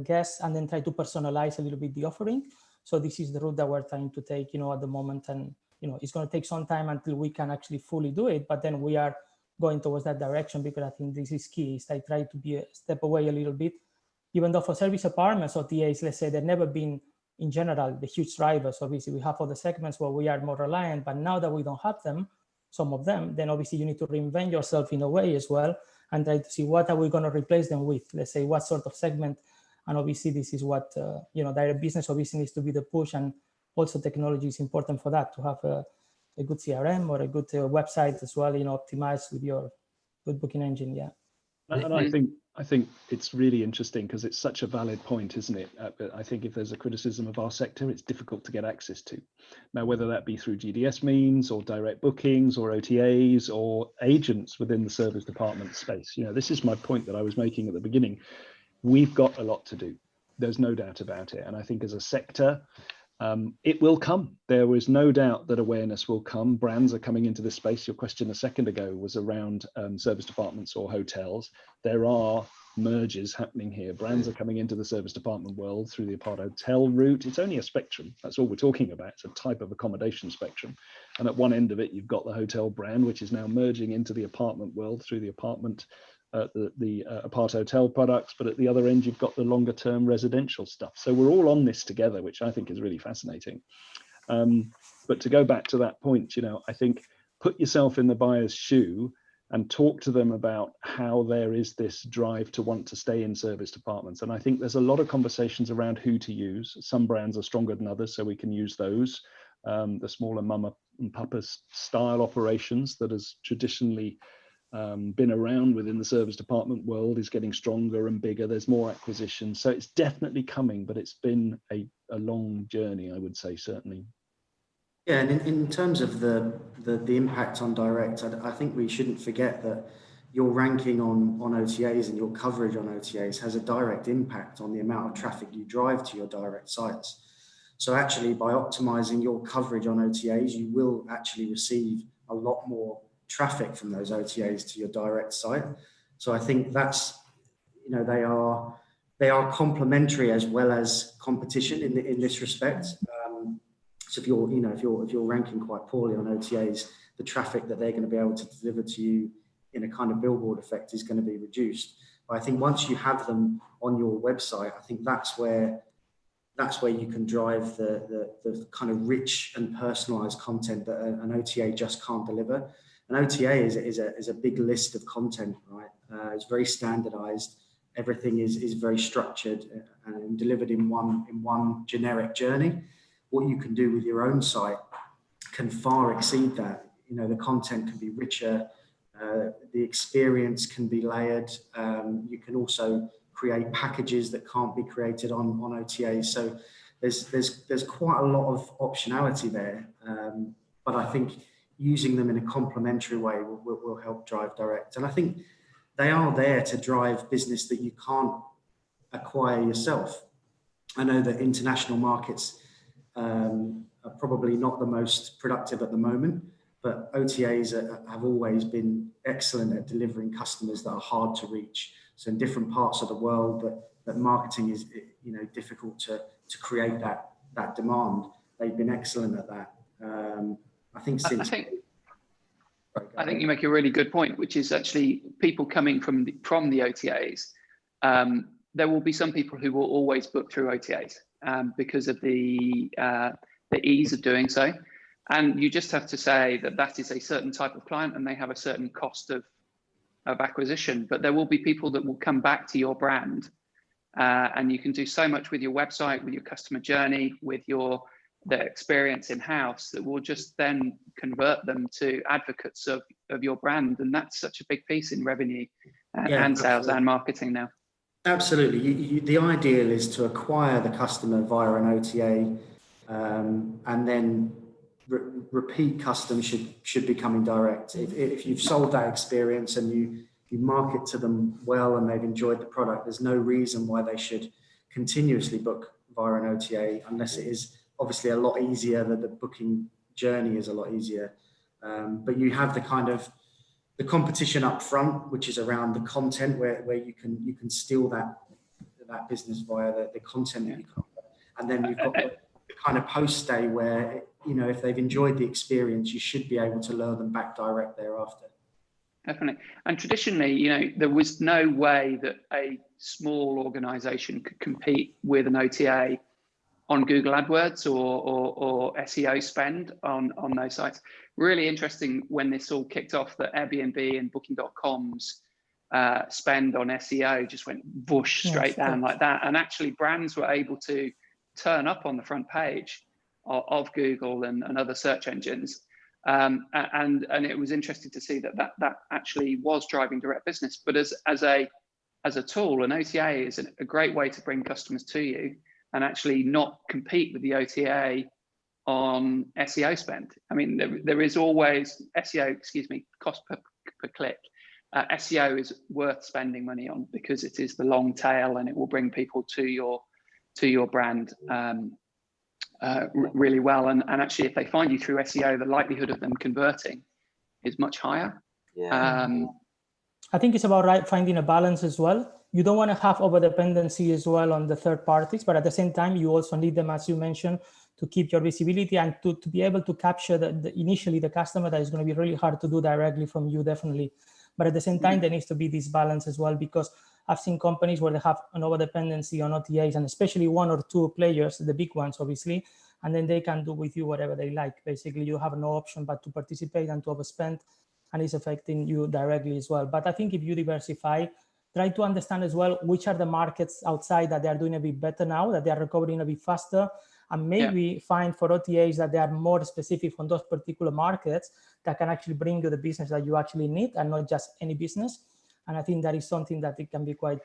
guests, and then try to personalize a little bit the offering. So this is the route that we're trying to take, at the moment. And it's going to take some time until we can actually fully do it, but then we are going towards that direction, because I think this is key. Is I try to be a step away a little bit, even though for service apartments or TAs, let's say, they've never been in general the huge drivers. Obviously, we have other segments where we are more reliant, but now that we don't have them, some of them, then obviously you need to reinvent yourself in a way as well, and try to see what are we going to replace them with. Let's say what sort of segment, and obviously this is what direct business obviously needs to be the push, and also technology is important for that, to have a good CRM or a good website as well, optimized with your good booking engine. Yeah. And I think it's really interesting because it's such a valid point, isn't it? I think if there's a criticism of our sector, it's difficult to get access to. Now, whether that be through GDS means or direct bookings or OTAs or agents within the service department space, this is my point that I was making at the beginning. We've got a lot to do. There's no doubt about it. And I think as a sector, it will come. There is no doubt that awareness will come. Brands are coming into this space. Your question a second ago was around service departments or hotels. There are mergers happening here. Brands are coming into the service department world through the apart hotel route. It's only a spectrum. That's all we're talking about. It's a type of accommodation spectrum. And at one end of it, you've got the hotel brand, which is now merging into the apartment world through the apartment apart hotel products, but at the other end you've got the longer term residential stuff. So we're all on this together, which I think is really fascinating. But to go back to that point, I think put yourself in the buyer's shoe and talk to them about how there is this drive to want to stay in service departments. And I think there's a lot of conversations around who to use. Some brands are stronger than others, so we can use those. The smaller mama and papa style operations that has traditionally been around within the service department world is getting stronger and bigger. There's more acquisition. So it's definitely coming, but it's been a long journey, I would say, certainly. Yeah, and in terms of the impact on direct, I think we shouldn't forget that your ranking on OTAs and your coverage on OTAs has a direct impact on the amount of traffic you drive to your direct sites. So actually, by optimizing your coverage on OTAs, you will actually receive a lot more traffic from those OTAs to your direct site. So I think that's, they are complementary as well as competition in this respect. So if you're ranking quite poorly on OTAs, the traffic that they're going to be able to deliver to you in a kind of billboard effect is going to be reduced. But I think once you have them on your website, I think that's where that's where you can drive the kind of rich and personalized content that an OTA just can't deliver. An OTA is a big list of content, right? It's very standardized. Everything is very structured and delivered in one generic journey. What you can do with your own site can far exceed that. You know, the content can be richer, the experience can be layered. You can also create packages that can't be created on OTAs. So there's quite a lot of optionality there. But I think using them in a complementary way will help drive direct. And I think they are there to drive business that you can't acquire yourself. I know that international markets are probably not the most productive at the moment, but OTAs have always been excellent at delivering customers that are hard to reach. So in different parts of the world that marketing is, you know, difficult to create that demand, they've been excellent at that. I think you make a really good point, which is actually people coming from the OTAs. There will be some people who will always book through OTAs because of the ease of doing so. And you just have to say that is a certain type of client and they have a certain cost of acquisition. But there will be people that will come back to your brand and you can do so much with your website, with your customer journey, with the experience in-house that will just then convert them to advocates of your brand. And that's such a big piece in revenue and sales and marketing now. Absolutely. The ideal is to acquire the customer via an OTA and then repeat customers should be coming direct. If you've sold that experience and you market to them well and they've enjoyed the product, there's no reason why they should continuously book via an OTA unless it is obviously a lot easier, that the booking journey is a lot easier. But you have the kind of the competition up front, which is around the content where you can steal that business via the content that you can. And then you've got the kind of post stay where, you know, if they've enjoyed the experience, you should be able to lure them back direct thereafter. Definitely. And traditionally, you know, there was no way that a small organization could compete with an OTA on Google AdWords or SEO spend on those sites. Really interesting when this all kicked off that Airbnb and Booking.com's spend on SEO just went whoosh straight down like that. And actually brands were able to turn up on the front page of Google and other search engines. And it was interesting to see that actually was driving direct business. But as a tool, an OTA is a great way to bring customers to you and actually not compete with the OTA on SEO spend. I mean, there is always cost per click. SEO is worth spending money on because it is the long tail and it will bring people to your brand really well. And actually, if they find you through SEO, the likelihood of them converting is much higher. I think it's about finding a balance as well. You don't want to have over dependency as well on the third parties, but at the same time, you also need them, as you mentioned, to keep your visibility and to be able to capture initially the customer that is going to be really hard to do directly from you, definitely. But at the same time, there needs to be this balance as well, because I've seen companies where they have an over dependency on OTAs and especially one or two players, the big ones, obviously, and then they can do with you whatever they like. Basically, you have no option but to participate and to overspend, and it's affecting you directly as well. But I think if you diversify, try to understand as well which are the markets outside that they are doing a bit better now, that they are recovering a bit faster, and maybe find for OTAs that they are more specific on those particular markets that can actually bring you the business that you actually need and not just any business. And I think that is something that it can be quite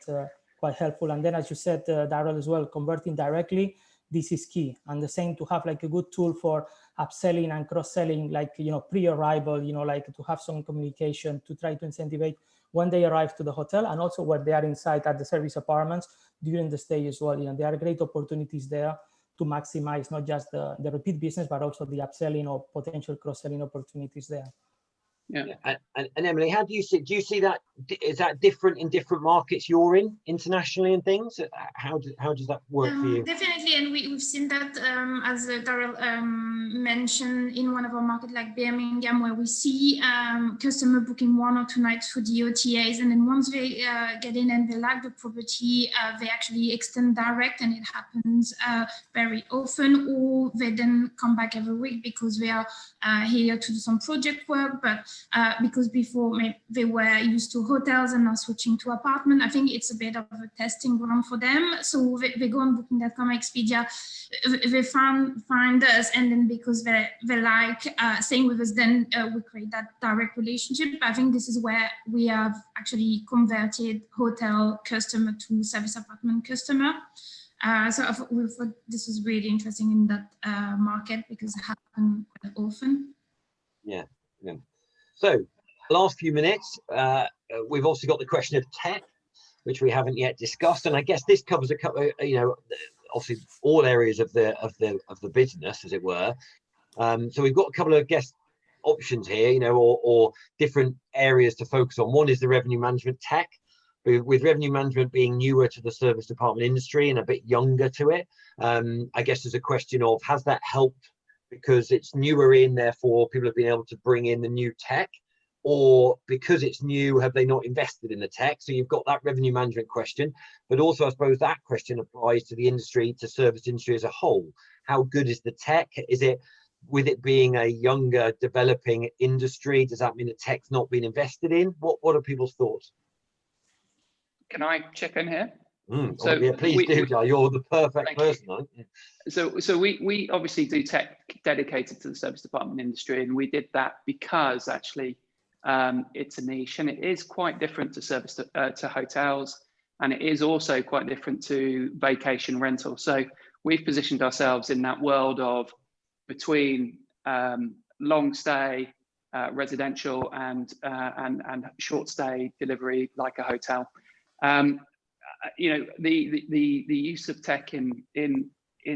helpful. And then, as you said, Daryl, as well, converting directly, this is key. And the same to have like a good tool for upselling and cross-selling, like, you know, pre-arrival, you know, like to have some communication to try to incentivize when they arrive to the hotel and also when they are inside at the service apartments during the stay as well. You know, there are great opportunities there to maximize not just the repeat business, but also the upselling or potential cross-selling opportunities there. Yeah. And Emily, how do you see that? Is that different in different markets you're in internationally and things? How does that work for you? Definitely, and we've seen that as Daryl mentioned in one of our markets like Birmingham, where we see customer booking 1 or 2 nights for the OTAs, and then once they get in and they like the property, they actually extend direct, and it happens very often, or they then come back every week because they are here to do some project work, but because before they were used to hotels and now switching to apartment. I think it's a bit of a testing ground for them. So they go on Booking.com, Expedia, they find us, and then because they like staying with us, then we create that direct relationship. I think this is where we have actually converted hotel customer to service apartment customer. So we thought this was really interesting in that market because it happens quite often. Yeah. So last few minutes, we've also got the question of tech, which we haven't yet discussed, and I guess this covers a couple, obviously all areas of the business, as it were. So we've got a couple of guest options here, or different areas to focus on. One is the revenue management tech, with revenue management being newer to the service department industry and a bit younger to it. I guess there's a question of, has that helped because it's newer in, therefore people have been able to bring in the new tech, or because it's new, have they not invested in the tech? So you've got that revenue management question, but also I suppose that question applies to the industry, to service industry as a whole. How good is the tech? Is it, with it being a younger developing industry, does that mean the tech's not been invested in? What are people's thoughts? Can I chip in here? So yeah, please do, Joe. You're the perfect person, aren't you? So we obviously do tech dedicated to the service department industry, and we did that because actually it's a niche, and it is quite different to service to hotels, and it is also quite different to vacation rental. So we've positioned ourselves in that world of between long stay residential and short stay delivery like a hotel. The use of tech in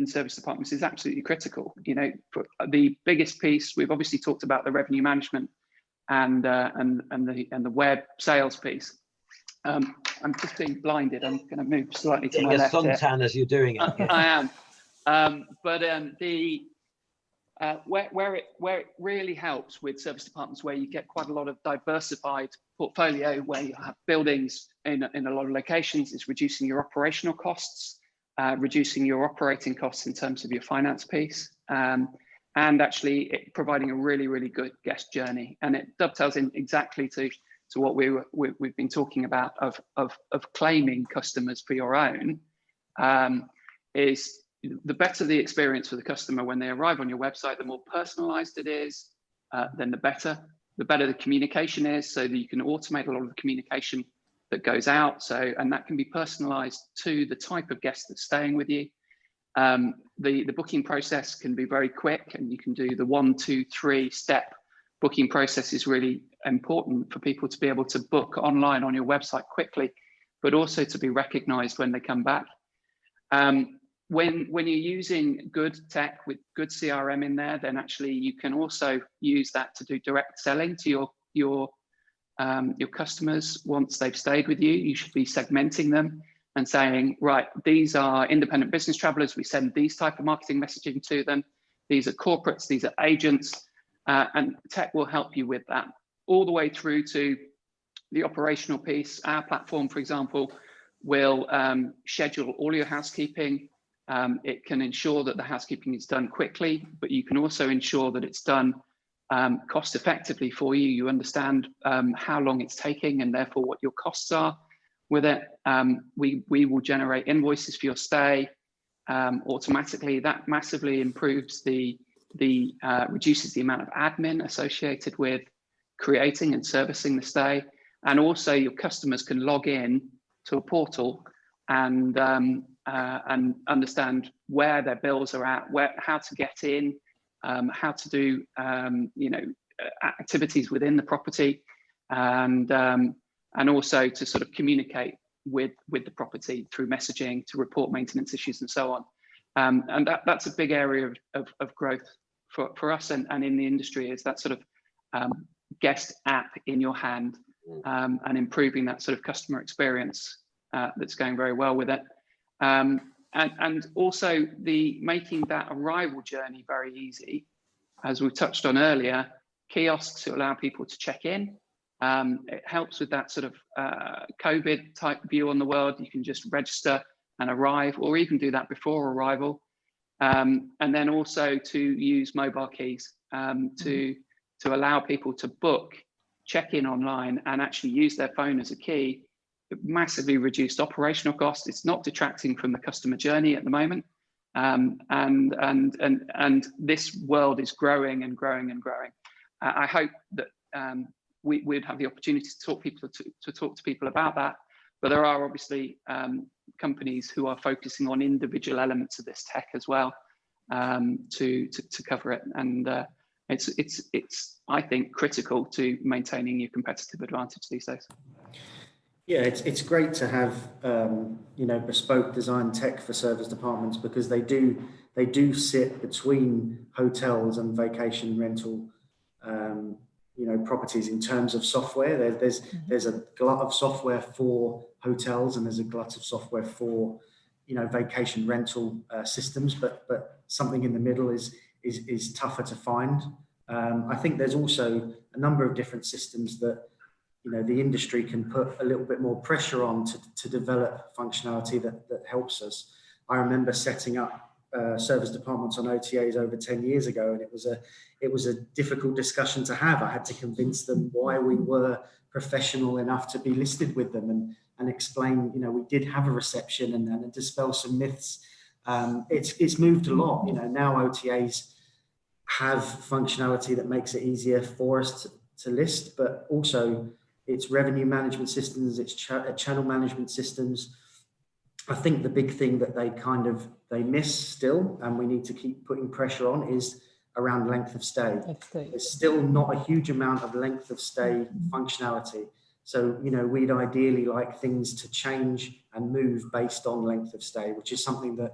service departments is absolutely critical. For the biggest piece, we've obviously talked about the revenue management and the web sales piece. I'm just being blinded. I'm going to move slightly to my left. Suntan as you're doing it. I am. Where it really helps with service departments, where you get quite a lot of diversified portfolio, where you have buildings in a lot of locations, is reducing your operational costs, reducing your operating costs in terms of your finance piece, and actually providing a really, really good guest journey. And it dovetails in exactly to what we've been talking about of claiming customers for your own, is the better the experience for the customer when they arrive on your website, the more personalized it is, then the better the communication is, so that you can automate a lot of the communication that goes out. And that can be personalized to the type of guest that's staying with you. The booking process can be very quick, and you can do the 1, 2, 3 step booking process is really important for people to be able to book online on your website quickly, but also to be recognized when they come back. When you're using good tech with good CRM in there, then actually you can also use that to do direct selling to your customers. Once they've stayed with you, you should be segmenting them and saying, right, these are independent business travelers. We send these type of marketing messaging to them. These are corporates, these are agents, and tech will help you with that all the way through to the operational piece. Our platform, for example, will schedule all your housekeeping. It can ensure that the housekeeping is done quickly, but you can also ensure that it's done cost effectively for you. You understand how long it's taking and therefore what your costs are with it. We will generate invoices for your stay automatically. That massively improves reduces the amount of admin associated with creating and servicing the stay. And also your customers can log in to a portal and understand where their bills are at, how to get in, how to do activities within the property, and also to sort of communicate with the property through messaging to report maintenance issues and so on. And that's a big area of growth for us and in the industry, is that sort of guest app in your hand, and improving that sort of customer experience that's going very well with it. And also making that arrival journey very easy, as we touched on earlier, kiosks to allow people to check in. It helps with that sort of COVID type view on the world. You can just register and arrive, or even do that before arrival. And then also to use mobile keys to allow people to book, check in online, and actually use their phone as a key. It massively reduced operational costs. It's not detracting from the customer journey at the moment. And this world is growing and growing and growing. I hope that we'd have the opportunity to talk to people about that. But there are obviously companies who are focusing on individual elements of this tech as well, to cover it. And it's I think critical to maintaining your competitive advantage these days. Yeah, it's great to have bespoke design tech for service departments, because they do sit between hotels and vacation rental properties in terms of software. There's a glut of software for hotels, and there's a glut of software for vacation rental systems, but something in the middle is tougher to find. I think there's also a number of different systems that the industry can put a little bit more pressure on to develop functionality that helps us. I remember setting up service departments on OTAs over 10 years ago, and it was a difficult discussion to have. I had to convince them why we were professional enough to be listed with them, and explain we did have a reception, and dispel some myths. It's moved a lot. Now OTAs have functionality that makes it easier for us to list, but also it's revenue management systems, it's channel management systems. I think the big thing that they miss still, and we need to keep putting pressure on, is around length of stay. There's still not a huge amount of length of stay functionality. So, we'd ideally like things to change and move based on length of stay, which is something that,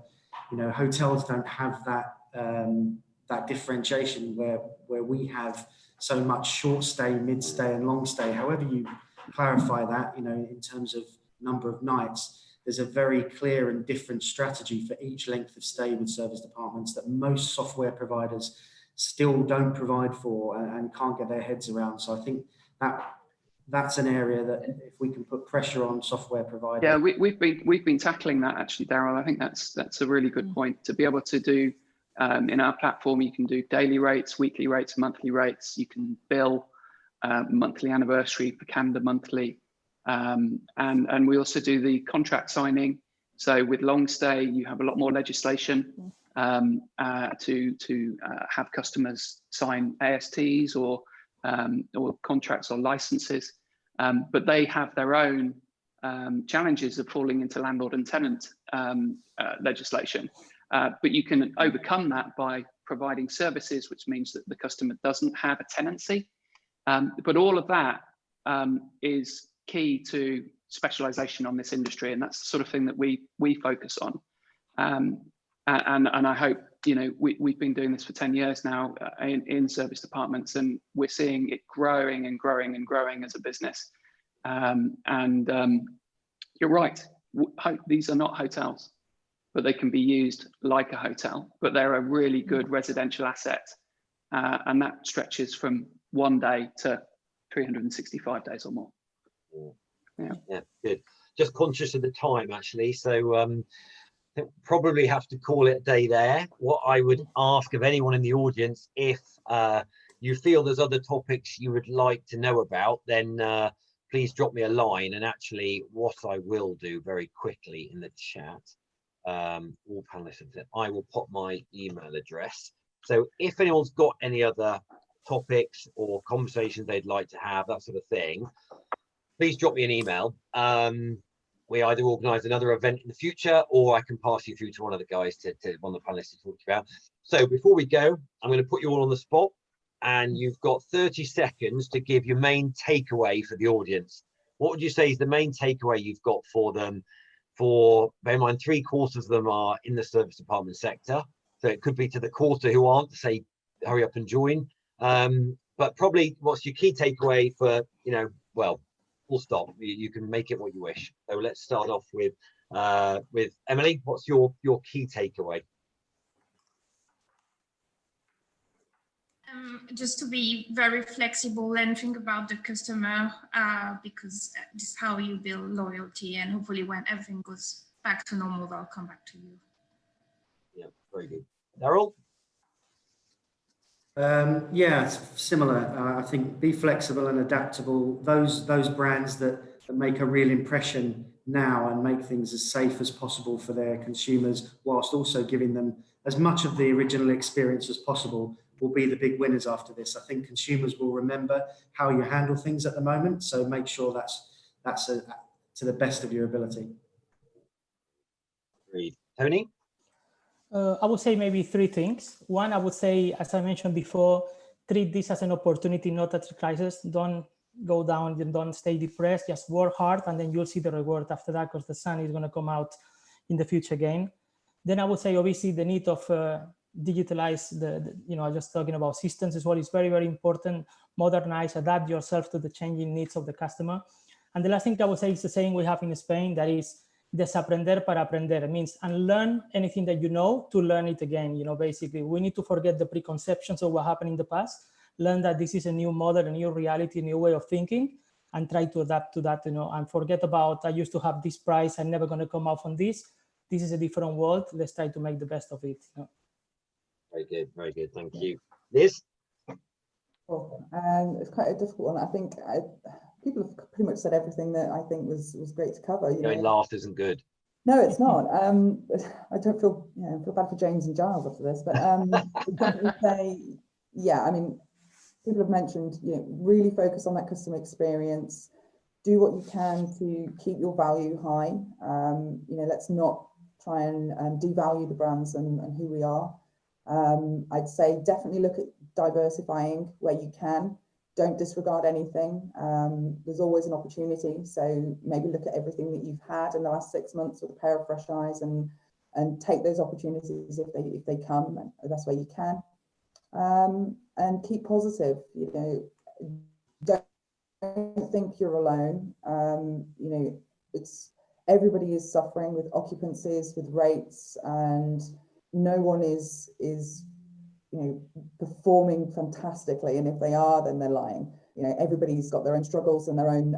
hotels don't have that differentiation where we have so much short stay, mid stay, and long stay. However you clarify that, in terms of number of nights, there's a very clear and different strategy for each length of stay with service departments that most software providers still don't provide for and can't get their heads around. So I think that's an area that if we can put pressure on software providers. Yeah, we've been tackling that actually, Daryl. I think that's a really good point, to be able to do. In our platform, you can do daily rates, weekly rates, monthly rates. You can bill monthly anniversary for calendar monthly. And we also do the contract signing. So with long stay, you have a lot more legislation to have customers sign ASTs or contracts or licenses. But they have their own challenges of falling into landlord and tenant legislation. But you can overcome that by providing services, which means that the customer doesn't have a tenancy. But all of that is key to specialization on this industry, and that's the sort of thing that we focus on. And I hope we've been doing this for 10 years now in service departments, and we're seeing it growing and growing and growing as a business. You're right, these are not hotels, but they can be used like a hotel, but they're a really good residential asset. And that stretches from 1 day to 365 days or more. Yeah, good. Just conscious of the time, actually. So probably have to call it a day there. What I would ask of anyone in the audience, if you feel there's other topics you would like to know about, then please drop me a line. And actually, what I will do very quickly in the chat, all panelists, I will pop my email address. So if anyone's got any other topics or conversations they'd like to have, that sort of thing, please drop me an email. We either organise another event in the future, or I can pass you through to one of the guys, to one of the panelists to talk about. So before we go, I'm going to put you all on the spot, and you've got 30 seconds to give your main takeaway for the audience. What would you say is the main takeaway you've got for them? Bear in mind, 3/4 of them are in the service department sector. So it could be to the quarter who aren't, to say, hurry up and join. but probably what's your key takeaway for, well, full stop, you can make it what you wish. So let's start off with Emily. What's your key takeaway? Just to be very flexible and think about the customer, because this is how you build loyalty, and hopefully when everything goes back to normal, they'll come back to you. Yeah, very good. Daryl? Yeah, similar. I think be flexible and adaptable. Those brands that make a real impression now and make things as safe as possible for their consumers, whilst also giving them as much of the original experience as possible, will be the big winners after this. I think consumers will remember how you handle things at the moment, so make sure that's to the best of your ability. Agreed. Tony? I would say maybe three things. One, I would say, as I mentioned before, treat this as an opportunity, not as a crisis. Don't go down, don't stay depressed, just work hard, and then you'll see the reward after that, because the sun is going to come out in the future again. Then I would say, obviously, the need of digitalize I just talking about systems as well is very, very important. Modernize, adapt yourself to the changing needs of the customer. And the last thing I would say is the saying we have in Spain, that is desaprender para aprender. It means unlearn anything that you know to learn it again. Basically, we need to forget the preconceptions of what happened in the past, learn that this is a new model, a new reality, a new way of thinking, and try to adapt to that, and forget about, I used to have this price, I'm never going to come out from this. This is a different world. Let's try to make the best of it. Very good, very good. Thank you. Liz? Well, it's quite a difficult one. I think people have pretty much said everything that I think was great to cover. Going last isn't good. No, it's not. I don't feel feel bad for James and Giles after this, but definitely say, yeah. I mean, people have mentioned, really focus on that customer experience. Do what you can to keep your value high. Let's not try and devalue the brands and who we are. I'd say definitely look at diversifying where you can. Don't disregard anything. There's always an opportunity. So maybe look at everything that you've had in the last 6 months with a pair of fresh eyes and take those opportunities if they come the best way you can. And keep positive. Don't think you're alone. Everybody is suffering with occupancies, with rates, and no one is performing fantastically, and if they are, then they're lying. Everybody's got their own struggles and their own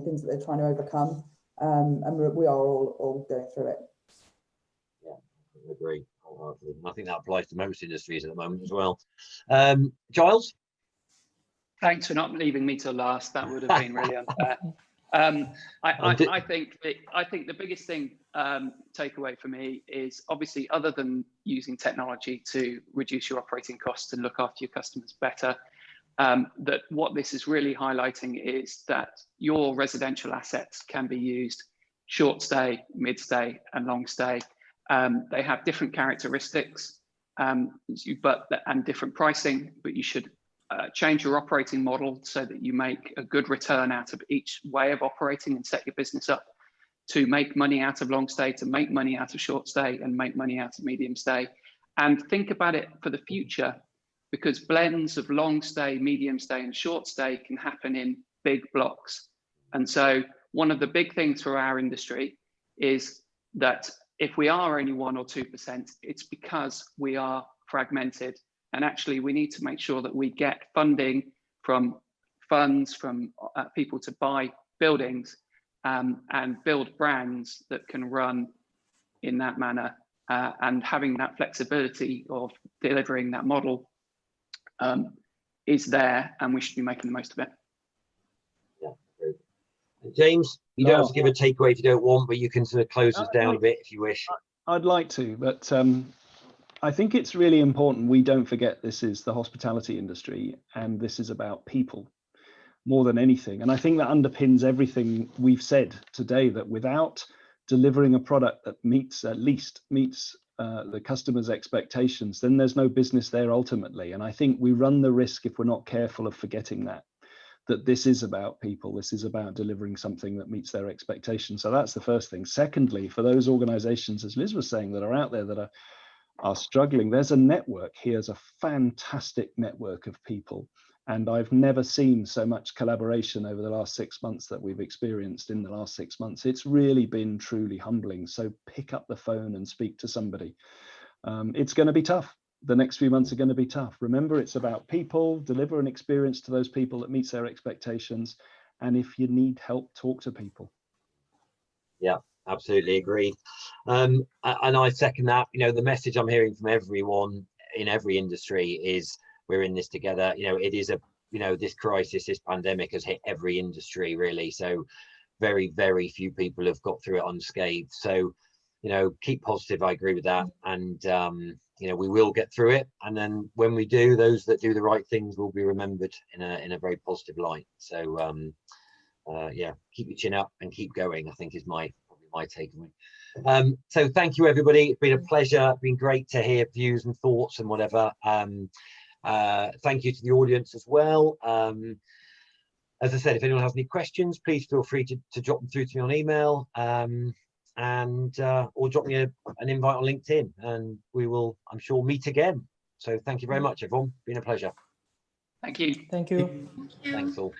things that they're trying to overcome, and we are all going through it. Yeah, I agree wholeheartedly. I think that applies to most industries at the moment as well. Giles? Thanks for not leaving me till last. That would have been really unfair. I think the biggest thing takeaway for me is, obviously, other than using technology to reduce your operating costs and look after your customers better, that what this is really highlighting is that your residential assets can be used short stay, mid stay, and long stay. They have different characteristics, and different pricing, but you should change your operating model so that you make a good return out of each way of operating and set your business up to make money out of long stay, to make money out of short stay, and make money out of medium stay. And think about it for the future, because blends of long stay, medium stay, and short stay can happen in big blocks. And so one of the big things for our industry is that if we are only 1 or 2%, it's because we are fragmented. And actually, we need to make sure that we get funding from funds, from people to buy buildings and build brands that can run in that manner. And having that flexibility of delivering that model is there, and we should be making the most of it. Yeah, great. James, you don't have to give a takeaway if you don't want, but you can sort of close us down a bit if you wish. I'd like to, but I think it's really important we don't forget this is the hospitality industry, and this is about people more than anything. And I think that underpins everything we've said today, that without delivering a product that at least meets the customer's expectations, then there's no business there ultimately. And I think we run the risk, if we're not careful, of forgetting that this is about people. This is about delivering something that meets their expectations. So that's the first thing. Secondly, for those organizations, as Liz was saying, that are out there that are struggling, there's a network. Here's a fantastic network of people And I've never seen so much collaboration over the last 6 months that we've experienced in the last 6 months. It's really been truly humbling. So pick up the phone and speak to somebody. It's going to be tough. The next few months are going to be tough. Remember, it's about people, deliver an experience to those people that meets their expectations. And if you need help, talk to people. Yeah, absolutely agreed. And I second that. You know, the message I'm hearing from everyone in every industry is we're in this together. You know, it is a, you know, this crisis, this pandemic has hit every industry really. So very, very few people have got through it unscathed. So, you know, keep positive. I agree with that. And, you know, we will get through it. And then when we do, those that do the right things will be remembered in a very positive light. So, yeah, keep your chin up and keep going, I think is probably my takeaway. So thank you, everybody. It's been a pleasure. It's been great to hear views and thoughts and whatever. Thank you to the audience as well. As I said, if anyone has any questions, please feel free to drop them through to me on email, or drop me an invite on LinkedIn, and we will, I'm sure, meet again. So thank you very much, everyone. Been a pleasure. Thank you. Thank you. Thanks all.